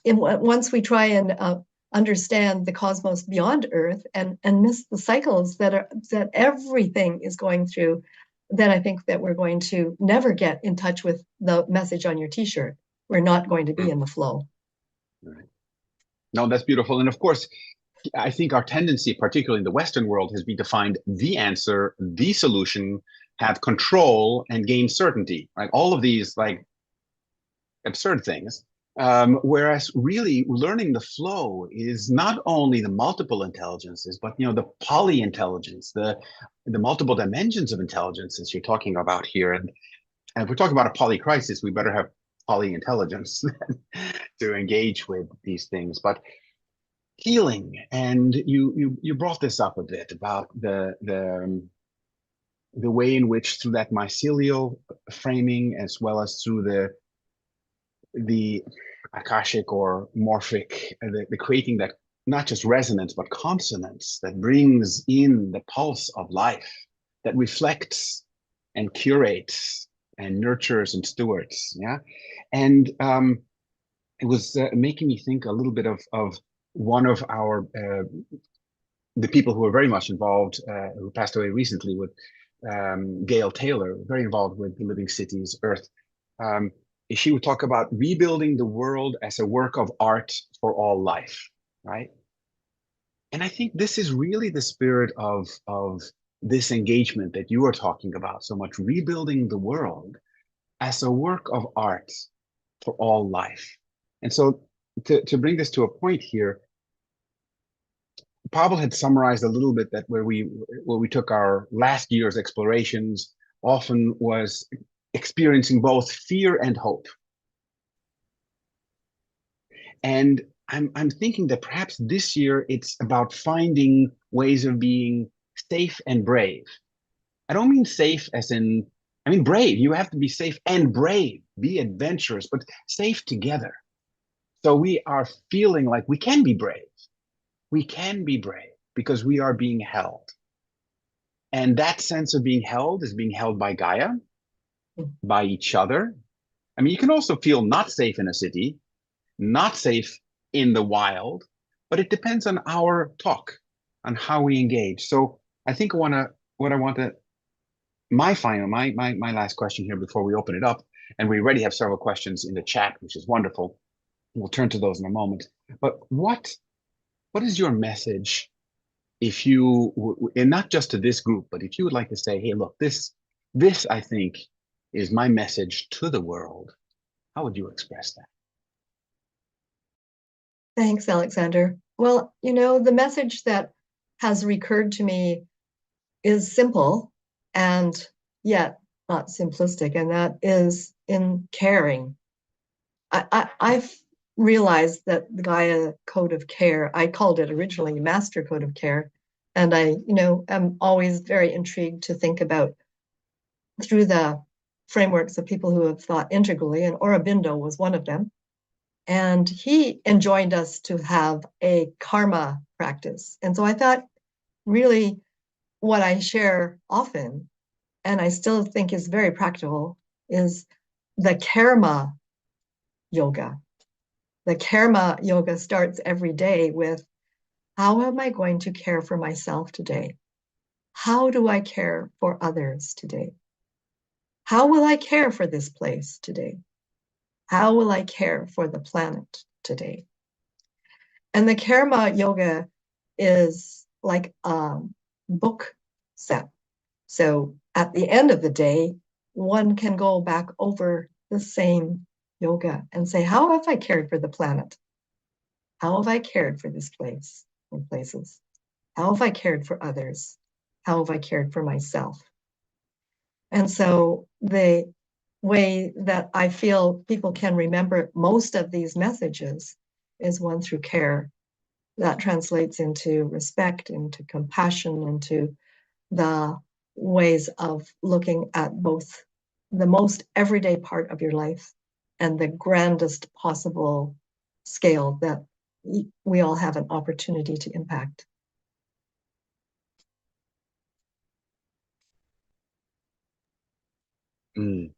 once we try and understand the cosmos beyond Earth and miss the cycles that everything is going through, then I think that we're going to never get in touch with the message on your T-shirt. We're not going to be in the flow. Right. No, that's beautiful. And of course, I think our tendency, particularly in the Western world, has been to find the answer, the solution, have control, and gain certainty. Right? All of these like absurd things. Whereas really learning the flow is not only the multiple intelligences, but the poly intelligence, the multiple dimensions of intelligence that you're talking about here. And if we're talking about a poly crisis, we better have poly intelligence to engage with these things. But healing, and you brought this up a bit about the way in which through that mycelial framing, as well as through the akashic or morphic, the creating that not just resonance but consonance that brings in the pulse of life, that reflects and curates and nurtures and stewards. Yeah, and it was making me think a little bit of one of our the people who were very much involved, who passed away recently, with Gail Taylor, very involved with the Living Cities.Earth. She would talk about rebuilding the world as a work of art for all life, right? And I think this is really the spirit of this engagement that you are talking about so much, rebuilding the world as a work of art for all life. And so to bring this to a point here, Pavel had summarized a little bit that where we took our last year's explorations often was experiencing both fear and hope. And I'm thinking that perhaps this year it's about finding ways of being safe and brave. I don't mean safe as in, I mean brave. You have to be safe and brave, be adventurous, but safe together. So we are feeling like we can be brave. We can be brave because we are being held. And that sense of being held is being held by Gaia, by each other. I mean, you can also feel not safe in a city, not safe in the wild, but it depends on our talk, on how we engage. So I think my last question here before we open it up, and we already have several questions in the chat, which is wonderful. We'll turn to those in a moment. But what is your message, if you, and not just to this group, but if you would like to say, hey, look, this I think is my message to the world, how would you express that? Thanks, Alexander. Well, the message that has recurred to me is simple and yet not simplistic, and that is in caring. I've realized that the Gaia Code of Care, I called it originally Master Code of Care, and I, am always very intrigued to think about through the frameworks of people who have thought integrally, and Aurobindo was one of them. And he enjoined us to have a karma practice. And so I thought, really, what I share often, and I still think is very practical, is the karma yoga. The karma yoga starts every day with, how am I going to care for myself today? How do I care for others today? How will I care for this place today? How will I care for the planet today? And the karma yoga is like a book set. So at the end of the day, one can go back over the same yoga and say, how have I cared for the planet? How have I cared for this place or places? How have I cared for others? How have I cared for myself? And so the way that I feel people can remember most of these messages is one through care. That translates into respect, into compassion, into the ways of looking at both the most everyday part of your life and the grandest possible scale that we all have an opportunity to impact. Mm.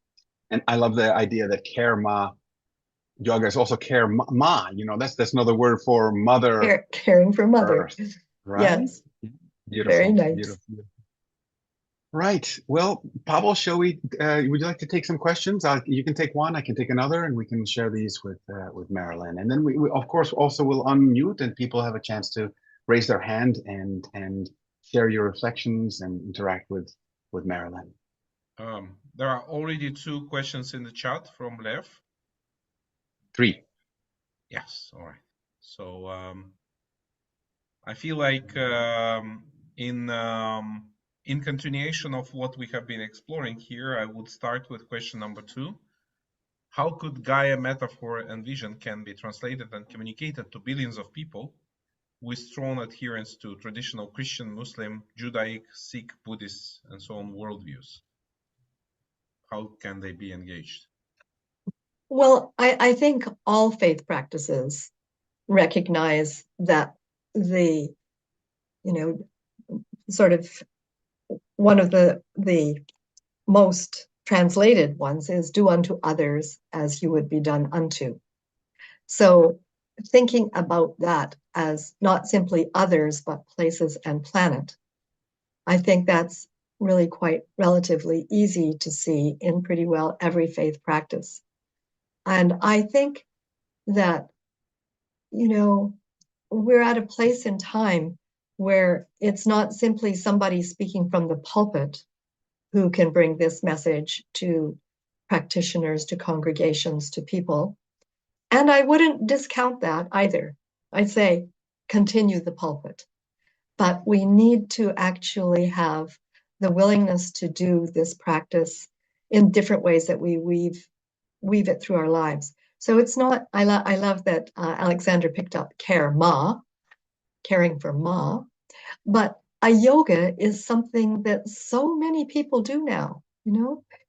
And I love the idea that karma yoga is also care ma. That's another word for Mother Caring for Mother. Earth, right? Yes, very Beautiful, nice. beautiful. Right. Well, Pavel, would you like to take some questions? You can take one, I can take another, and we can share these with Marilyn. And then we of course also will unmute and people have a chance to raise their hand and share your reflections and interact with Marilyn. There are already 2 questions in the chat from Lev. 3. Yes, all right. So I feel like in continuation of what we have been exploring here, I would start with question number 2. How could Gaia metaphor and vision can be translated and communicated to billions of people with strong adherence to traditional Christian, Muslim, Judaic, Sikh, Buddhist, and so on worldviews? How can they be engaged? Well, I think all faith practices recognize that the, sort of one of the most translated ones is do unto others as you would be done unto. So thinking about that as not simply others, but places and planet, I think that's really quite relatively easy to see in pretty well every faith practice. And I think that, we're at a place in time where it's not simply somebody speaking from the pulpit who can bring this message to practitioners, to congregations, to people. And I wouldn't discount that either. I'd say continue the pulpit. But we need to actually have the willingness to do this practice in different ways that we weave it through our lives. So it's not, I love that Alexander picked up caring for Ma, but a yoga is something that so many people do now,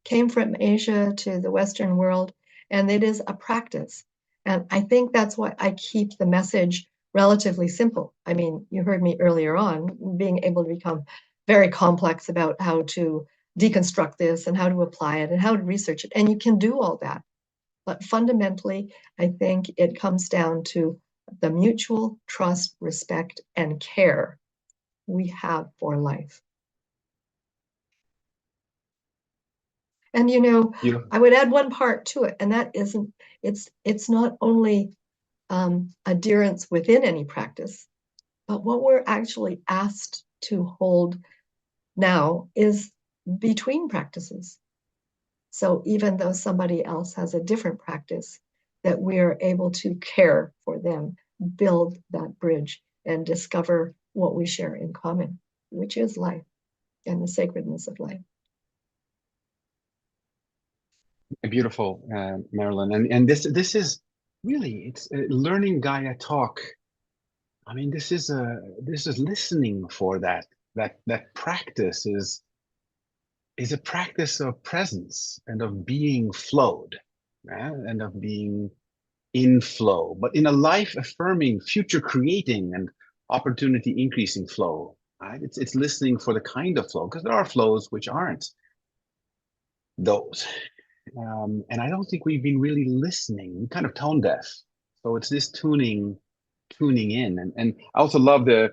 came from Asia to the Western world, and it is a practice. And I think that's why I keep the message relatively simple. I mean, you heard me earlier on being able to become very complex about how to deconstruct this and how to apply it and how to research it. And you can do all that. But fundamentally, I think it comes down to the mutual trust, respect, and care we have for life. And I would add one part to it, and that isn't, it's not only adherence within any practice, but what we're actually asked to hold now is between practices. So even though somebody else has a different practice, that we are able to care for them, build that bridge, and discover what we share in common, which is life and the sacredness of life. Beautiful, Marilyn. And this is really, it's learning Gaia talk. I mean, this is listening for that practice is a practice of presence and of being flowed, and of being in flow, but in a life affirming, future creating, and opportunity increasing flow. Right? It's listening for the kind of flow, because there are flows which aren't those. And I don't think we've been really listening. We kind of tone deaf. So it's this tuning in. And I also love the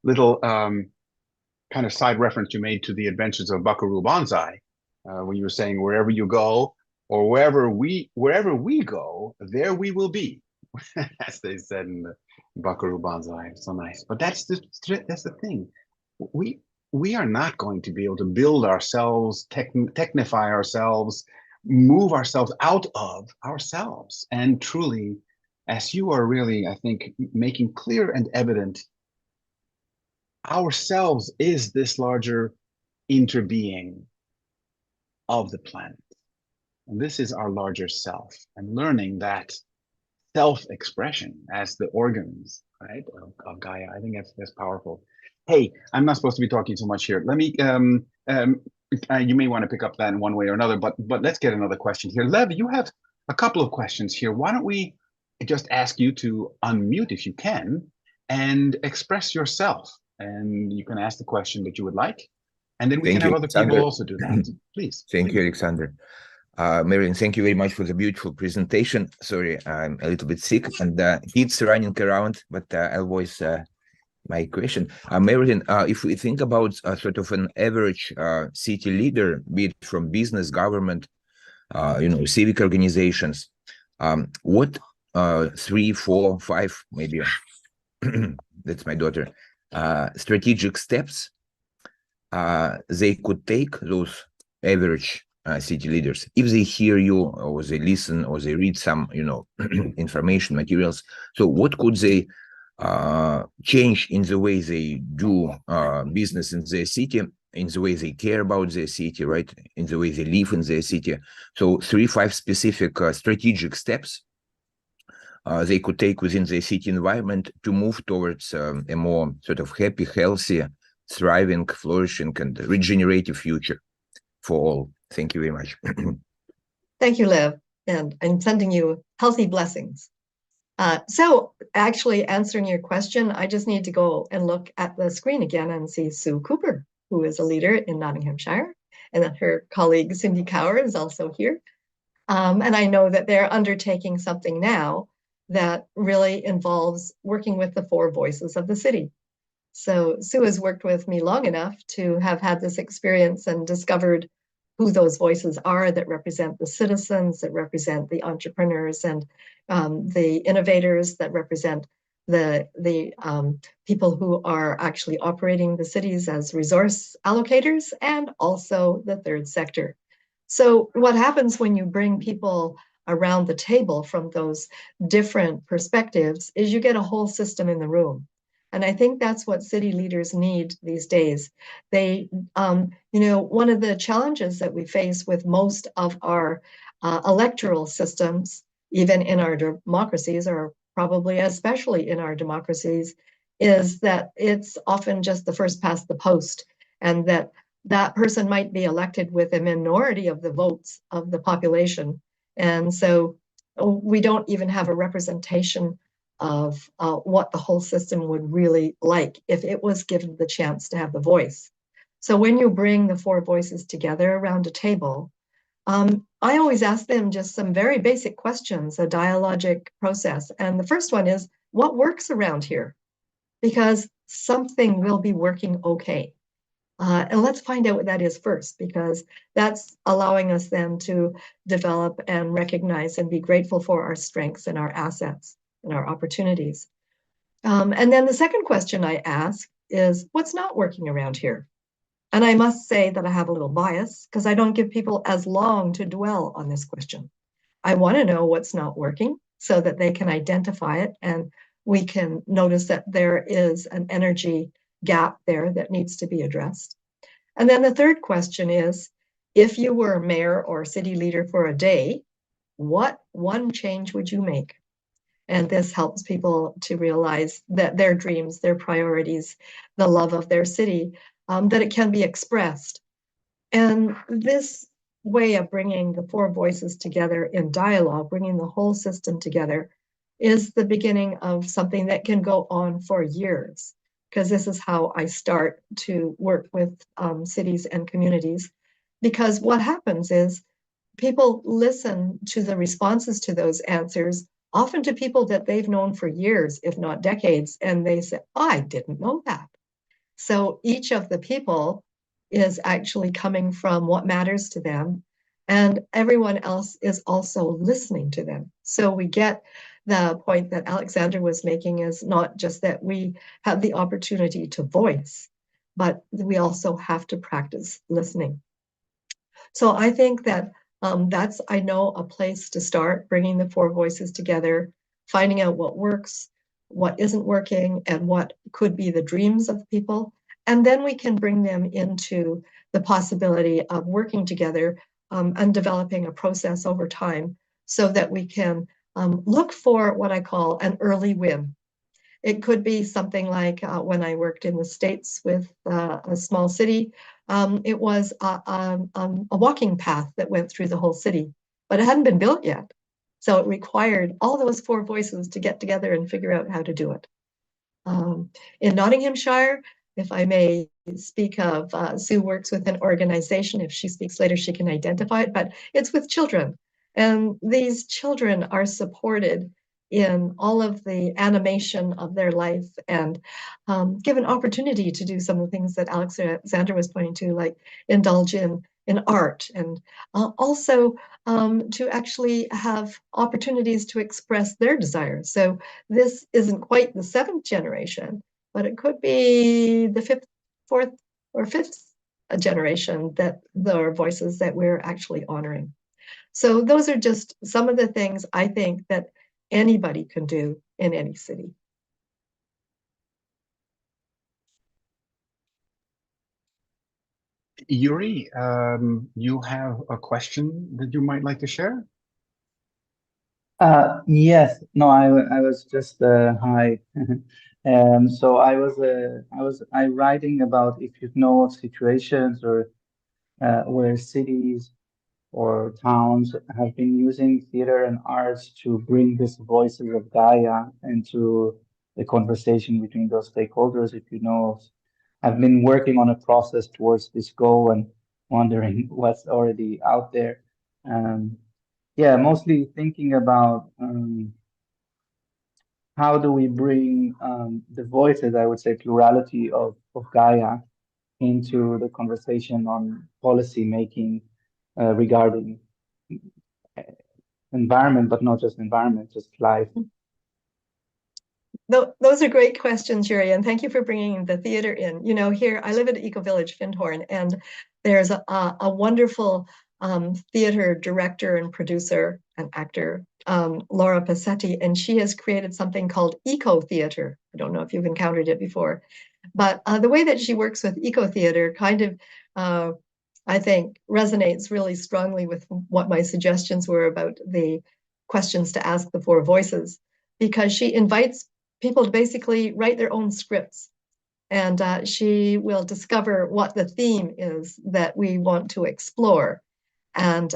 little kind of side reference you made to the adventures of Buckaroo Banzai, when you were saying wherever you go or wherever we go, there we will be, as they said in the Buckaroo Banzai. So nice. But that's the thing. We we are not going to be able to build ourselves, technify ourselves, move ourselves out of ourselves. And truly, as you are really, I think, making clear and evident, ourselves is this larger interbeing of the planet. And this is our larger self. And learning that self-expression as the organs, right, of Gaia, I think that's powerful. Hey, I'm not supposed to be talking too much here. Let me, you may want to pick up that in one way or another, but let's get another question here. Lev, you have a couple of questions here. Why don't we just ask you to unmute if you can and express yourself? And you can ask the question that you would like, and then we can have other people also do that. Please. Thank you, Alexander. Marilyn, thank you very much for the beautiful presentation. Sorry, I'm a little bit sick and kids running around, but I'll voice my question. Marilyn, if we think about sort of an average city leader, be it from business, government, civic organizations, what 3, 4, 5, maybe, that's my daughter, strategic steps they could take, those average city leaders, if they hear you or they listen or they read some, information materials. So what could they change in the way they do business in their city, in the way they care about their city, right? In the way they live in their city. So 3, 5 specific strategic steps they could take within their city environment to move towards a more sort of happy, healthy, thriving, flourishing, and regenerative future for all. Thank you very much. Thank you, Lev. And I'm sending you healthy blessings. So actually answering your question, I just need to go and look at the screen again and see Sue Cooper, who is a leader in Nottinghamshire, and that her colleague Cindy Cower is also here. And I know that they're undertaking something now that really involves working with the 4 voices of the city. So Sue has worked with me long enough to have had this experience and discovered who those voices are that represent the citizens, that represent the entrepreneurs, and the innovators, that represent the people who are actually operating the cities as resource allocators, and also the third sector. So what happens when you bring people around the table from those different perspectives is you get a whole system in the room. And I think that's what city leaders need these days. They, one of the challenges that we face with most of our electoral systems, even in our democracies, or probably especially in our democracies, is that it's often just the first past the post, and that person might be elected with a minority of the votes of the population. And so we don't even have a representation of what the whole system would really like if it was given the chance to have the voice. So when you bring the 4 voices together around a table, I always ask them just some very basic questions, a dialogic process. And the first one is, what works around here? Because something will be working okay. And let's find out what that is first, because that's allowing us then to develop and recognize and be grateful for our strengths and our assets and our opportunities. And then the second question I ask is, what's not working around here? And I must say that I have a little bias because I don't give people as long to dwell on this question. I want to know what's not working so that they can identify it and we can notice that there is an energy gap there that needs to be addressed. And then the third question is, if you were mayor or city leader for a day, what one change would you make? And this helps people to realize that their dreams, their priorities, the love of their city, that it can be expressed. And this way of bringing the four voices together in dialogue, bringing the whole system together, is the beginning of something that can go on for years. Because this is how I start to work with cities and communities. Because what happens is people listen to the responses to those answers, often to people that they've known for years, if not decades, and they say, oh, I didn't know that. So each of the people is actually coming from what matters to them, and everyone else is also listening to them. So we get the point that Alexander was making is not just that we have the opportunity to voice, but we also have to practice listening. So I think that that's, I know, a place to start, bringing the four voices together, finding out what works, what isn't working, and what could be the dreams of people. And then we can bring them into the possibility of working together and developing a process over time so that we can look for what I call an early win. It could be something like when I worked in the States with a small city, it was a walking path that went through the whole city, but it hadn't been built yet. So it required all those four voices to get together and figure out how to do it. In Nottinghamshire, if I may speak of, Sue works with an organization. If she speaks later, she can identify it, but it's with children. And these children are supported in all of the animation of their life and given opportunity to do some of the things that Alexander was pointing to, like indulge in art and also to actually have opportunities to express their desires. So this isn't quite the seventh generation, but it could be the fifth, fourth, or fifth generation that the voices that we're actually honoring. So those are just some of the things I think that anybody can do in any city. Yuri, you have a question that you might like to share? Yes. No, I was just hi. So I writing about if you know of situations or where cities or towns have been using theater and arts to bring these voices of Gaia into the conversation between those stakeholders. If you know of, I've been working on a process towards this goal and wondering what's already out there. Yeah, mostly thinking about how do we bring the voices, I would say plurality of Gaia into the conversation on policy making regarding environment, but not just environment, just life. Those are great questions, Yuri, and thank you for bringing the theater in. You know, here I live at Eco Village Findhorn, and there's a wonderful theater director and producer and actor, Laura Passetti, and she has created something called Eco Theater. I don't know if you've encountered it before, but the way that she works with Eco Theater kind of, I think, resonates really strongly with what my suggestions were about the questions to ask the four voices, because she invites people to basically write their own scripts. And she will discover what the theme is that we want to explore. And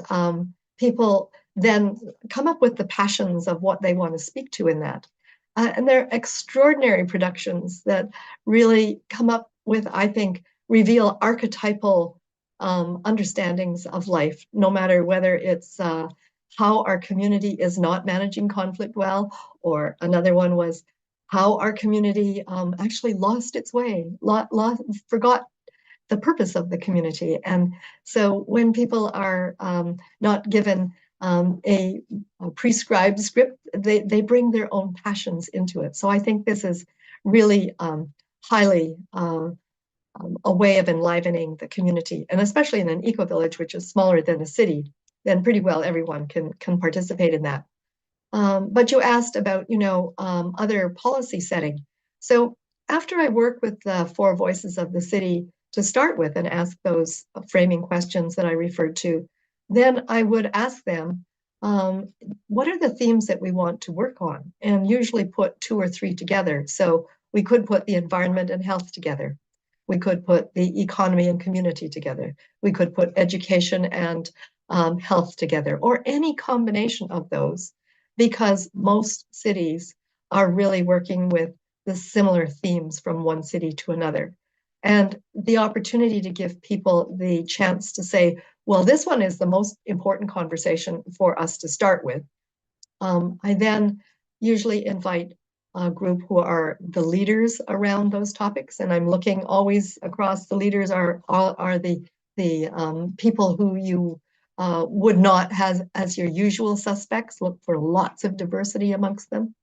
people then come up with the passions of what they want to speak to in that. And they're extraordinary productions that really come up with, I think, reveal archetypal understandings of life, no matter whether it's how our community is not managing conflict well, or another one was how our community actually lost its way, forgot the purpose of the community. And so when people are not given a prescribed script, they bring their own passions into it. So I think this is really highly a way of enlivening the community, and especially in an eco-village, which is smaller than a city, then pretty well everyone can participate in that. But you asked about, you know, other policy setting. So after I work with the four voices of the city to start with and ask those framing questions that I referred to. Then I would ask them, what are the themes that we want to work on? And usually put 2 or 3 together. So we could put the environment and health together. We could put the economy and community together. We could put education and health together, or any combination of those, because most cities are really working with the similar themes from one city to another. And the opportunity to give people the chance to say, well, this one is the most important conversation for us to start with. I then usually invite a group who are the leaders around those topics, and I'm looking always across. The leaders are the people who you would not have as your usual suspects. Look for lots of diversity amongst them.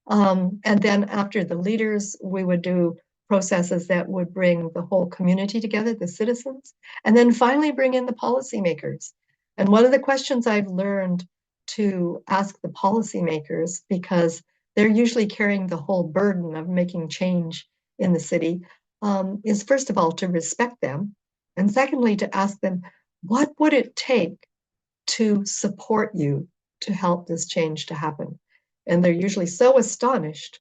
And then after the leaders, we would do processes that would bring the whole community together, the citizens, and then finally bring in the policymakers. And one of the questions I've learned to ask the policymakers, because they're usually carrying the whole burden of making change in the city, is first of all to respect them, and secondly to ask them, what would it take to support you to help this change to happen? And they're usually so astonished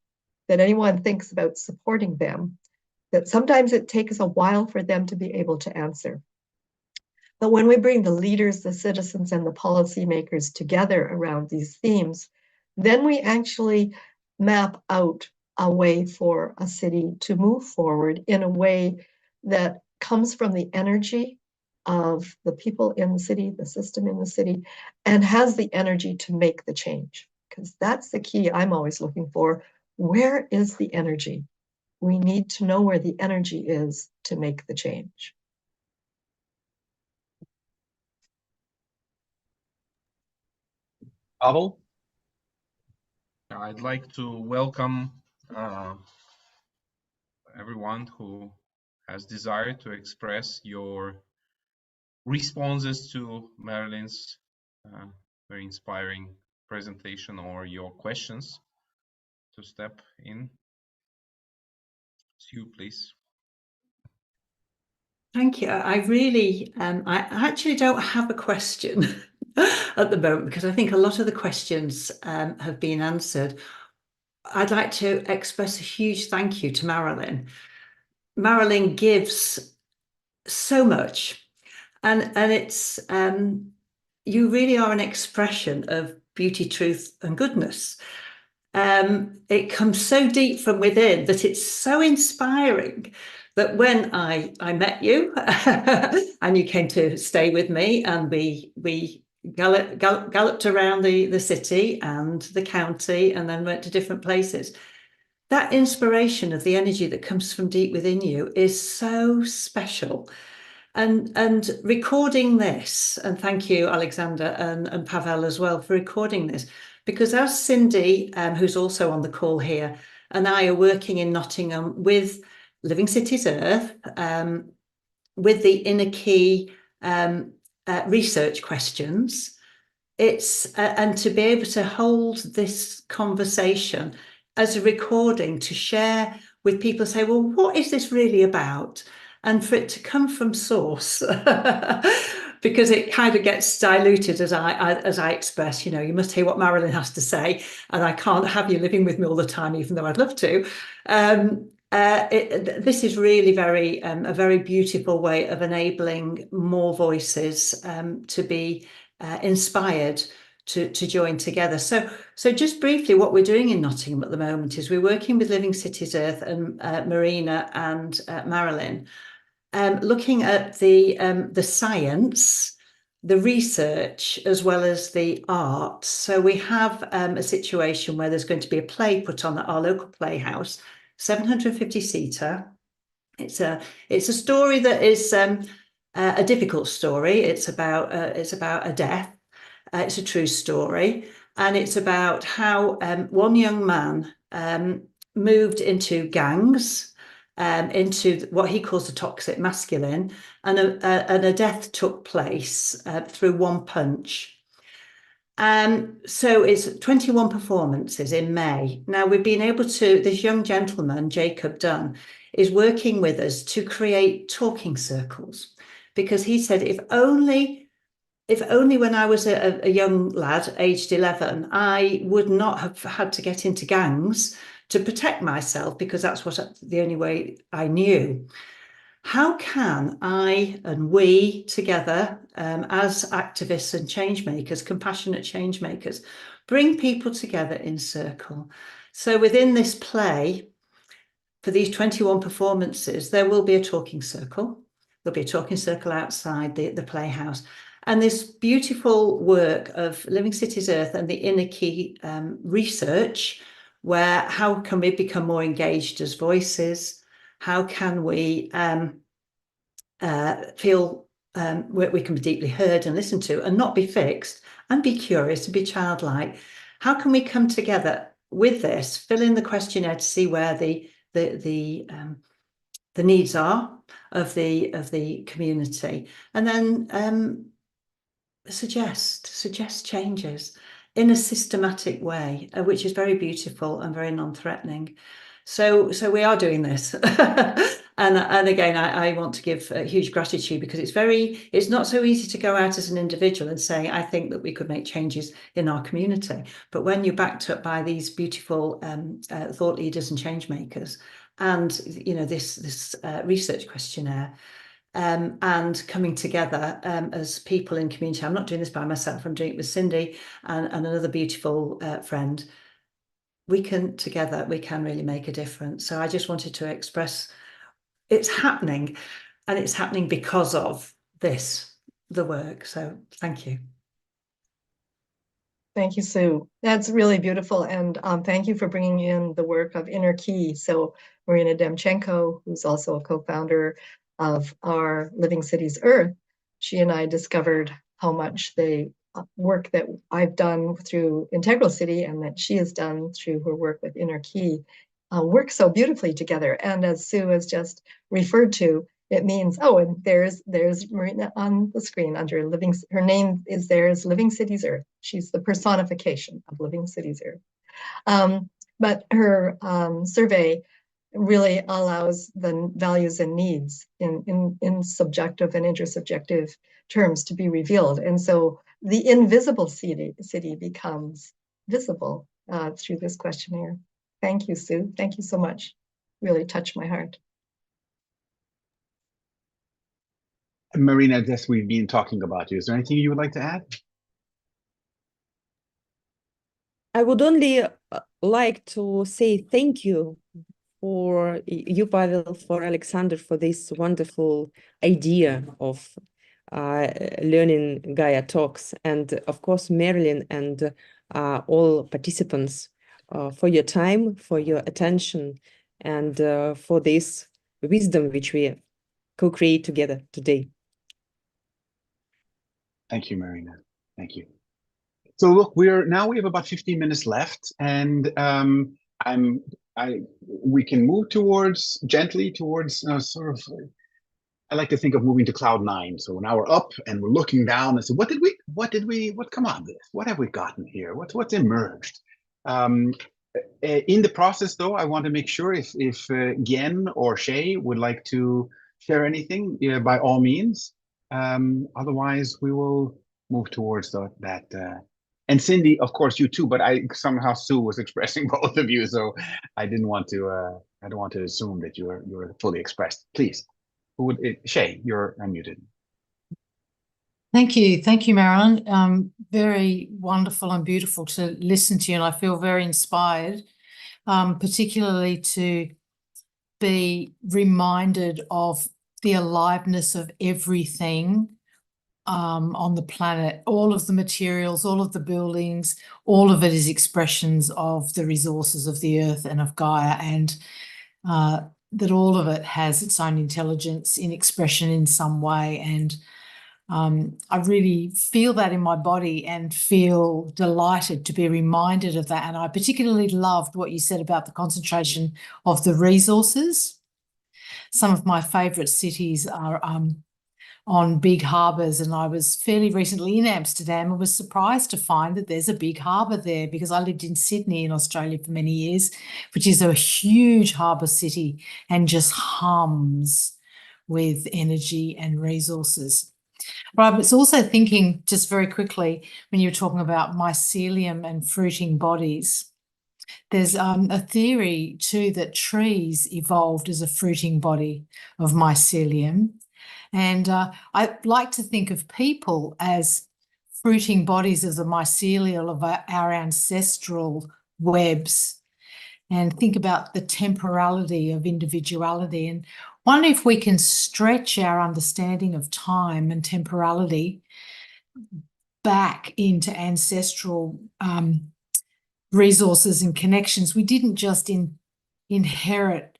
that anyone thinks about supporting them that sometimes it takes a while for them to be able to answer. But when we bring the leaders, the citizens, and the policymakers together around these themes, then we actually map out a way for a city to move forward in a way that comes from the energy of the people in the city, the system in the city, and has the energy to make the change. Because that's the key I'm always looking for. Where is the energy? We need to know where the energy is to make the change. Pavel? I'd like to welcome everyone who has desired to express your responses to Marilyn's very inspiring presentation, or your questions, to step in. Sue, please. Thank you. I really, I actually don't have a question at the moment, because I think a lot of the questions have been answered. I'd like to express a huge thank you to Marilyn. Marilyn gives so much, and it's you really are an expression of beauty, truth, and goodness. It comes so deep from within that it's so inspiring that when I met you and you came to stay with me, and we galloped around the city and the county, and then went to different places, that inspiration of the energy that comes from deep within you is so special. And recording this, and thank you, Alexander and Pavel as well, for recording this, because as Cindy, who's also on the call here, and I are working in Nottingham with Living Cities.Earth, with the inner key research questions, it's and to be able to hold this conversation as a recording to share with people, say, well, what is this really about? And for it to come from source, because it kind of gets diluted as I express, you know, you must hear what Marilyn has to say, and I can't have you living with me all the time, even though I'd love to. This is really a very beautiful way of enabling more voices to be inspired to join together. So just briefly, what we're doing in Nottingham at the moment is we're working with Living Cities.Earth and Marina and Marilyn, looking at the science, the research, as well as the art. So we have a situation where there's going to be a play put on at our local playhouse, 750-seater. It's a story that is a difficult story. It's about a death. It's a true story, and it's about how one young man moved into gangs, into what he calls the toxic masculine, and a death took place through one punch. So it's 21 performances in May. Now, we've been able to, this young gentleman, Jacob Dunn, is working with us to create talking circles, because he said, if only when I was a young lad, aged 11, I would not have had to get into gangs to protect myself, because that's the only way I knew. How can I and we together, as activists and change makers, compassionate change makers, bring people together in circle? So within this play, for these 21 performances, there will be a talking circle. There'll be a talking circle outside the playhouse. And this beautiful work of Living Cities.Earth and the Inner Key research, where how can we become more engaged as voices? How can we feel we can be deeply heard and listened to and not be fixed, and be curious and be childlike? How can we come together with this, fill in the questionnaire to see where the needs are of the community, and then suggest changes in a systematic way, which is very beautiful and very non-threatening. So we are doing this. And again, I want to give huge gratitude, because it's not so easy to go out as an individual and say, I think that we could make changes in our community. But when you're backed up by these beautiful thought leaders and change makers, and this research questionnaire, and coming together as people in community. I'm not doing this by myself, I'm doing it with Cindy and another beautiful friend. We can really make a difference. So I just wanted to express it's happening, and it's happening because of the work. So thank you. Thank you, Sue. That's really beautiful. And thank you for bringing in the work of Inner Key. So Marina Demchenko, who's also a co-founder of our Living Cities.Earth, she and I discovered how much the work that I've done through Integral City and that she has done through her work with Inner Key work so beautifully together. And as Sue has just referred to, it means, oh, and there's Marina on the screen under her name is Living Cities.Earth. She's the personification of Living Cities.Earth. But her survey really allows the values and needs in subjective and intersubjective terms to be revealed. And so the invisible city becomes visible through this questionnaire. Thank you, Sue. Thank you so much. Really touched my heart. Marina, as we've been talking about you, is there anything you would like to add? I would only like to say thank you for you, Pavel, for Alexander, for this wonderful idea of learning Gaia Talks, and of course, Marilyn and all participants for your time, for your attention, and for this wisdom which we co-create together today. Thank you, Marina. Thank you. So look, we have about 15 minutes left, and we can move gently towards sort of. I like to think of moving to cloud 9. So now we're up and we're looking down and say, what come on this? What have we gotten here? What's emerged? In the process, though, I want to make sure if Gien or Shay would like to share anything, by all means. Otherwise, we will move towards that. And Cindy, of course, you too. But somehow Sue was expressing both of you, so I didn't want to. I don't want to assume that you're fully expressed. Please, Shay, you're unmuted. Thank you, Marilyn. Very wonderful and beautiful to listen to you, and I feel very inspired, particularly to be reminded of the aliveness of everything on the planet. All of the materials, all of the buildings, all of it is expressions of the resources of the earth and of Gaia, and that all of it has its own intelligence in expression in some way. And I really feel that in my body and feel delighted to be reminded of that. And I particularly loved what you said about the concentration of the resources. Some of my favourite cities are on big harbours, and I was fairly recently in Amsterdam and was surprised to find that there's a big harbour there, because I lived in Sydney in Australia for many years, which is a huge harbour city and just hums with energy and resources. But I was also thinking, just very quickly, when you were talking about mycelium and fruiting bodies, there's a theory too that trees evolved as a fruiting body of mycelium. And I like to think of people as fruiting bodies of the mycelial of our ancestral webs, and think about the temporality of individuality, and wonder if we can stretch our understanding of time and temporality back into ancestral resources and connections. We didn't just inherit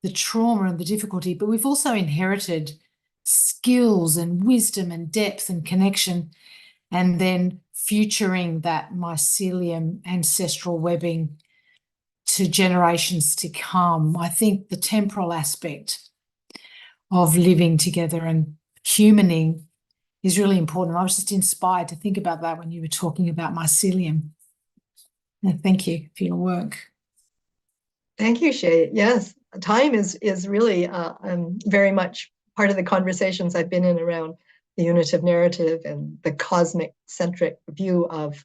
the trauma and the difficulty, but we've also inherited skills and wisdom and depth and connection, and then futuring that mycelium ancestral webbing to generations to come. I think the temporal aspect of living together and humaning is really important. I was just inspired to think about that when you were talking about mycelium. And thank you for your work. Thank you, Shay. Yes, time is really very much part of the conversations I've been in around the unitive narrative and the cosmic centric view of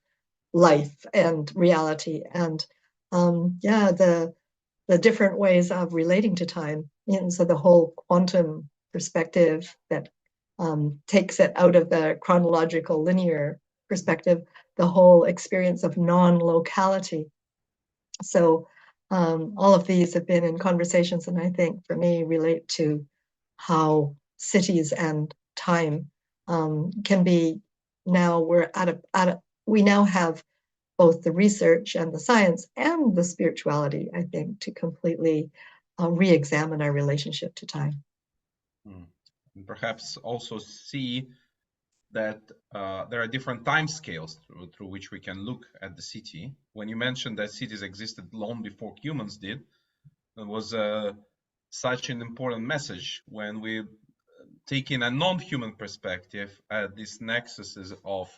life and reality, and the different ways of relating to time. And so the whole quantum perspective that takes it out of the chronological linear perspective, the whole experience of non-locality. So all of these have been in conversations, and I think for me relate to how cities and time can be. Now we're we now have both the research and the science and the spirituality, I think, to completely re-examine our relationship to time. And perhaps also see that there are different time scales through which we can look at the city. When you mentioned that cities existed long before humans did, it was such an important message when we take in a non-human perspective at these nexuses of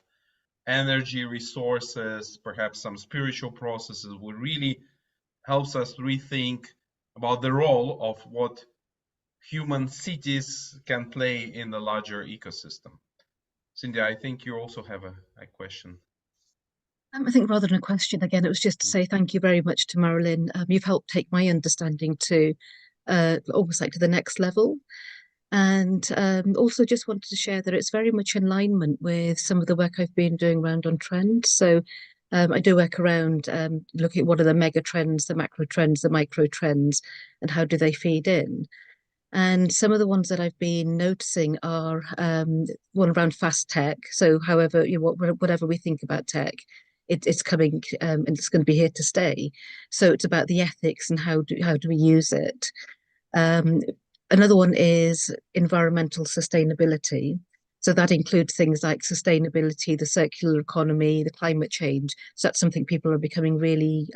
energy, resources, perhaps some spiritual processes, will really helps us rethink about the role of what human cities can play in the larger ecosystem. Cindy, I think you also have a question. I think rather than a question, again, it was just to say thank you very much to Marilyn. You've helped take my understanding to almost like to the next level. And also just wanted to share that it's very much in alignment with some of the work I've been doing around on trends. So I do work around looking at what are the mega trends, the macro trends, the micro trends, and how do they feed in. And some of the ones that I've been noticing are one around fast tech. So however, whatever we think about tech, it's coming and it's going to be here to stay. So it's about the ethics and how do we use it. Another one is environmental sustainability. So that includes things like sustainability, the circular economy, the climate change. So that's something people are becoming really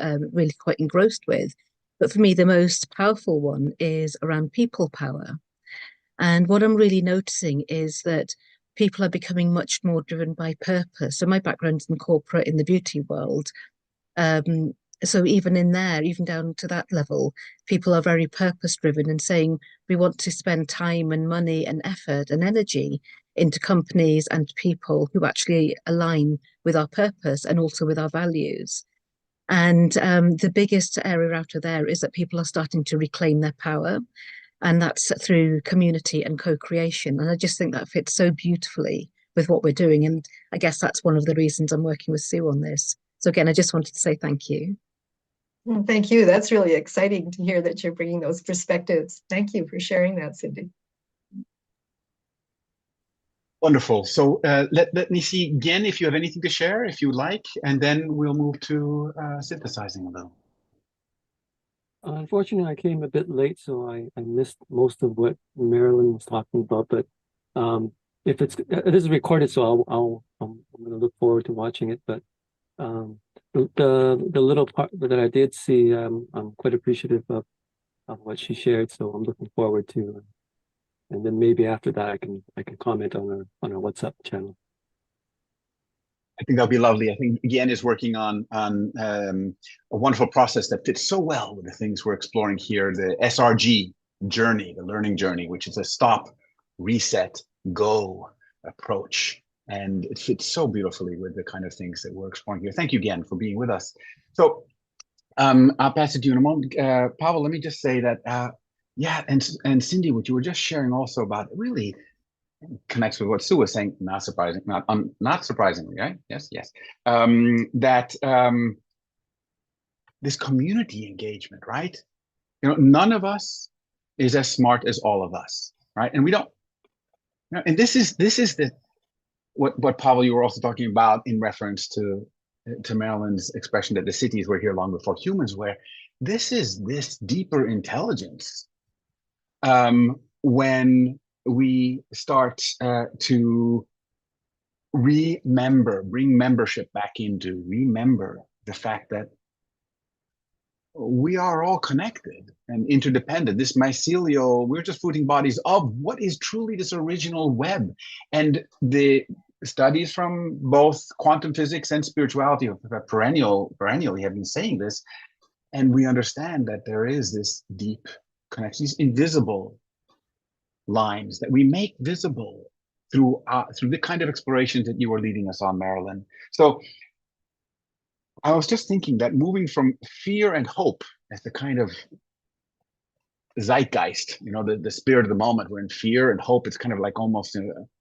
quite engrossed with. But for me, the most powerful one is around people power. And what I'm really noticing is that people are becoming much more driven by purpose. So my background's in corporate, in the beauty world. So even in there, even down to that level, people are very purpose driven and saying we want to spend time and money and effort and energy into companies and people who actually align with our purpose and also with our values. And the biggest area out of there is that people are starting to reclaim their power, and that's through community and co-creation. And I just think that fits so beautifully with what we're doing. And I guess that's one of the reasons I'm working with Sue on this. So again, I just wanted to say thank you. Thank you. That's really exciting to hear that you're bringing those perspectives. Thank you for sharing that, Cindy. Wonderful. So let me see again if you have anything to share, if you like, and then we'll move to synthesizing a little. Unfortunately, I came a bit late, so I missed most of what Marilyn was talking about. But if it is recorded, so I'm going to look forward to watching it. But the little part that I did see, I'm quite appreciative of what she shared. So I'm looking forward to and then maybe after that I can comment on our WhatsApp channel. I think that'll be lovely. I think Gian is working on a wonderful process that fits so well with the things we're exploring here, the SRG journey, the learning journey, which is a stop, reset, go approach. And it fits so beautifully with the kind of things that we're exploring here. Thank you again for being with us. So I'll pass it to you in a moment. Pavel, let me just say that, yeah, and Cindy, what you were just sharing also about really connects with what Sue was saying. Not surprisingly, right? Yes. That this community engagement, right? You know, none of us is as smart as all of us, right? And we don't. You know, and this is the what Pavel, you were also talking about in reference to Marilyn's expression that the cities were here long before humans were. This is this deeper intelligence. When we start to remember, bring membership back into, remember the fact that we are all connected and interdependent. This mycelial, we're just floating bodies of what is truly this original web. And the studies from both quantum physics and spirituality perennially have been saying this. And we understand that there is this deep connection, these invisible lines that we make visible through the kind of explorations that you were leading us on, Marilyn. So I was just thinking that moving from fear and hope as the kind of zeitgeist, you know, the spirit of the moment, we're in fear and hope. It's kind of like almost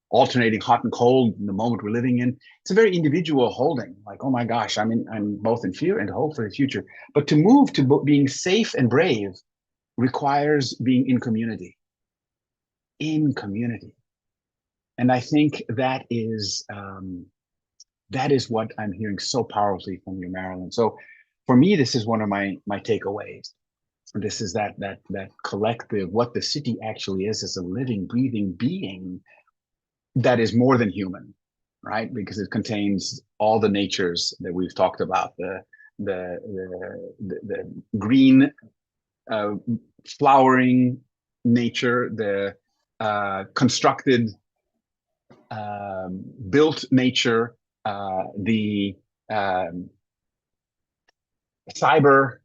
alternating hot and cold in the moment we're living in. It's a very individual holding, like, oh my gosh, I'm both in fear and hope for the future. But to move to being safe and brave requires being in community. And I think that is what I'm hearing so powerfully from you, Marilyn. So for me, this is one of my takeaways. This is that collective, what the city actually is a living, breathing being that is more than human, right? Because it contains all the natures that we've talked about, the green flowering nature, the constructed built nature, the cyber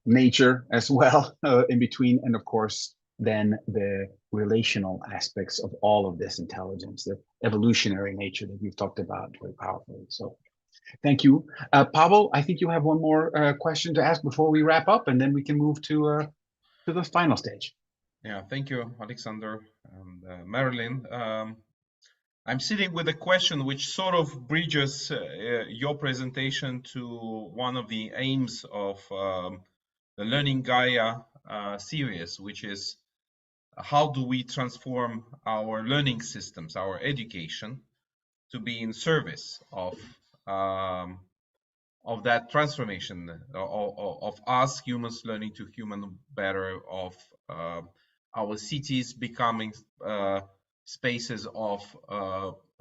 nature as well in between, and of course then the relational aspects of all of this intelligence, the evolutionary nature that we've talked about very powerfully. So thank you. Pavel, I think you have one more question to ask before we wrap up, and then we can move to the final stage. Yeah, thank you, Alexander and Marilyn. I'm sitting with a question which sort of bridges your presentation to one of the aims of the Learning Gaia series, which is how do we transform our learning systems, our education, to be in service of that transformation of us humans learning to human better, of our cities becoming spaces of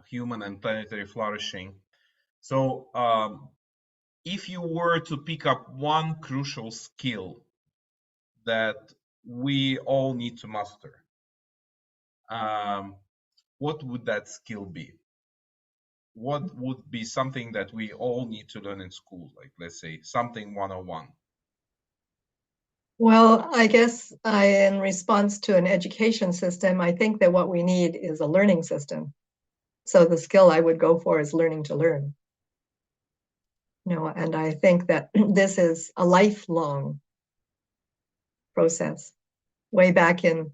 human and planetary flourishing. So if you were to pick up one crucial skill that we all need to master, what would that skill be? What would be something that we all need to learn in school? Like, let's say something 101. Well, I guess in response to an education system, I think that what we need is a learning system. So the skill I would go for is learning to learn. You know, and I think that this is a lifelong process. Way back in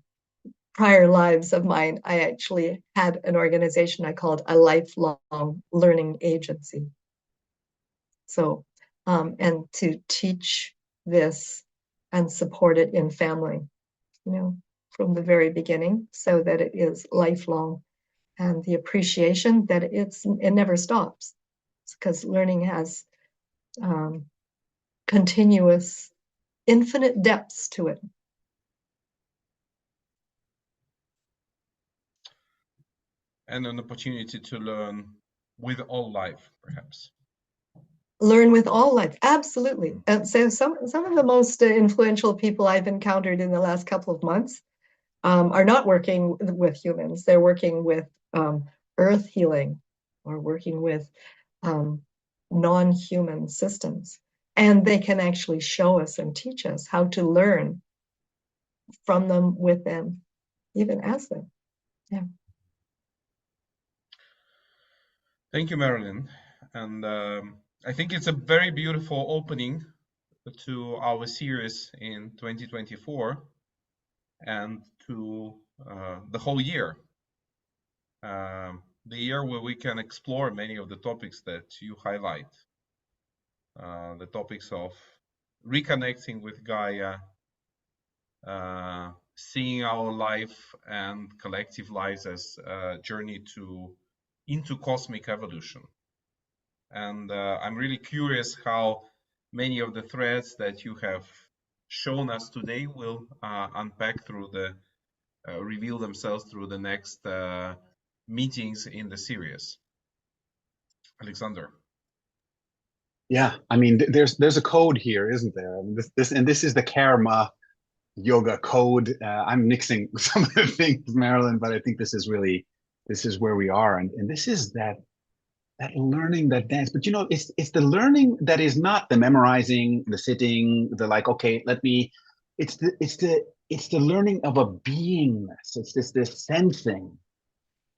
prior lives of mine, I actually had an organization I called a lifelong learning agency. So, and to teach this and support it in family, you know, from the very beginning, so that it is lifelong, and the appreciation that it never stops, because learning has continuous, infinite depths to it. And an opportunity to learn with all life, perhaps. Learn with all life, absolutely. And so some of the most influential people I've encountered in the last couple of months are not working with humans. They're working with earth healing, or working with non-human systems. And they can actually show us and teach us how to learn from them, with them, even as them. Yeah. Thank you, Marilyn. And I think it's a very beautiful opening to our series in 2024 and to the whole year. The year where we can explore many of the topics that you highlight. The topics of reconnecting with Gaia, seeing our life and collective lives as a journey into cosmic evolution. And I'm really curious how many of the threads that you have shown us today will unpack through the, reveal themselves through the next meetings in the series. Alexander. Yeah, I mean, there's a code here, isn't there? I mean, this is the karma yoga code. I'm mixing some of the things, Marilyn, but I think this is where we are, and this is that learning, that dance. But you know, it's the learning that is not the memorizing, the sitting, the like. Okay, let me. It's the learning of a beingness. It's this sensing,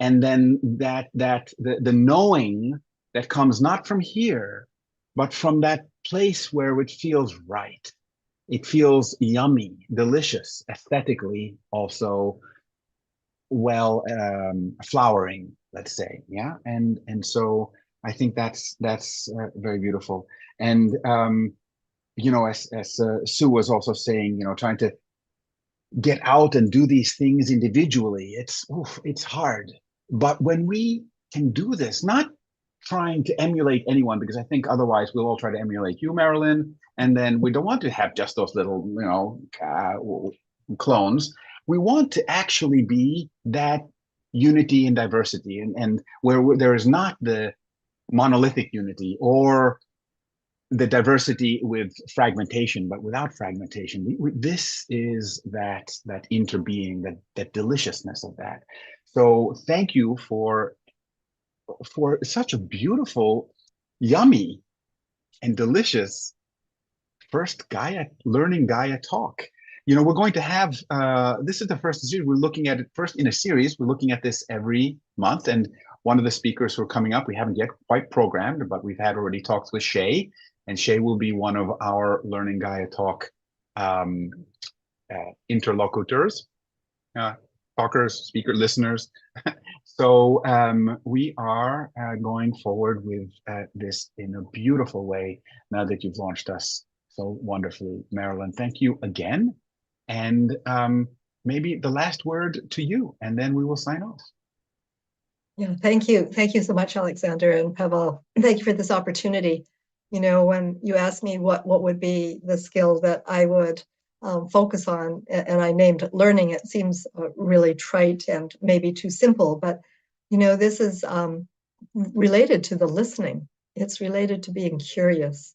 and then the knowing that comes not from here, but from that place where it feels right. It feels yummy, delicious, aesthetically also well flowering, let's say. Yeah, and so I think that's very beautiful. And you know, as Sue was also saying, you know, trying to get out and do these things individually, it's hard. But when we can do this, not trying to emulate anyone, because I think otherwise we'll all try to emulate you, Marilyn, and then we don't want to have just those little, you know, clones. We want to actually be that unity and diversity, and where there is not the monolithic unity or the diversity with fragmentation, but without fragmentation. This is that interbeing, that deliciousness of that. So thank you for such a beautiful, yummy, and delicious first learning Gaia talk. You know, we're going to have, this is the first series. We're looking at it first in a series. We're looking at this every month. And one of the speakers who are coming up, we haven't yet quite programmed, but we've had already talks with Shay. And Shay will be one of our Learning Gaia talk interlocutors, talkers, speaker, listeners. So we are going forward with this in a beautiful way now that you've launched us so wonderfully, Marilyn. Thank you again. And maybe the last word to you, and then we will sign off. Yeah, thank you. Thank you so much, Alexander and Pavel. Thank you for this opportunity. You know, when you asked me what would be the skill that I would focus on, and I named learning, it seems really trite and maybe too simple, but you know, this is related to the listening. It's related to being curious.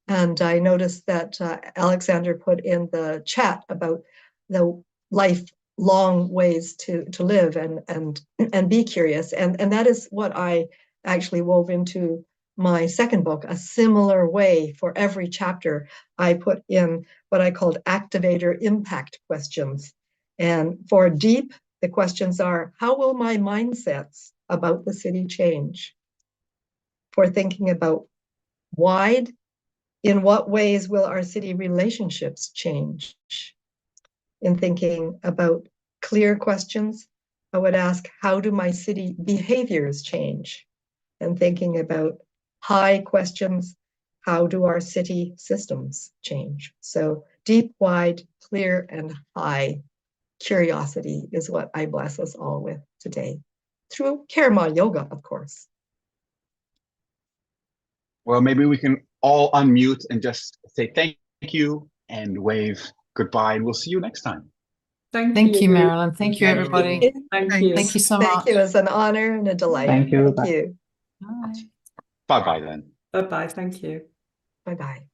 And I noticed that Alexander put in the chat about the lifelong ways to live and be curious. And that is what I actually wove into my second book, a similar way. For every chapter, I put in what I called activator impact questions. And for deep, the questions are, how will my mindsets about the city change? For thinking about wide, in what ways will our city relationships change? In thinking about clear questions, I would ask, how do my city behaviors change? And thinking about high questions, how do our city systems change? So deep, wide, clear, and high curiosity is what I bless us all with today, through Karma Yoga, of course. Well, maybe we can all unmute and just say thank you and wave goodbye, and we'll see you next time. Thank you, Marilyn. Thank you, everybody. Thank you. Thank you so much. Thank you. It's an honor and a delight. Thank you. Thank you. Bye. Bye-bye then. Bye-bye. Thank you. Bye-bye.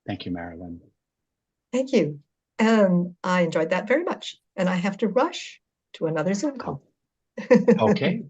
Thank you, Marilyn. Thank you. And I enjoyed that very much. And I have to rush to another Zoom call. Okay.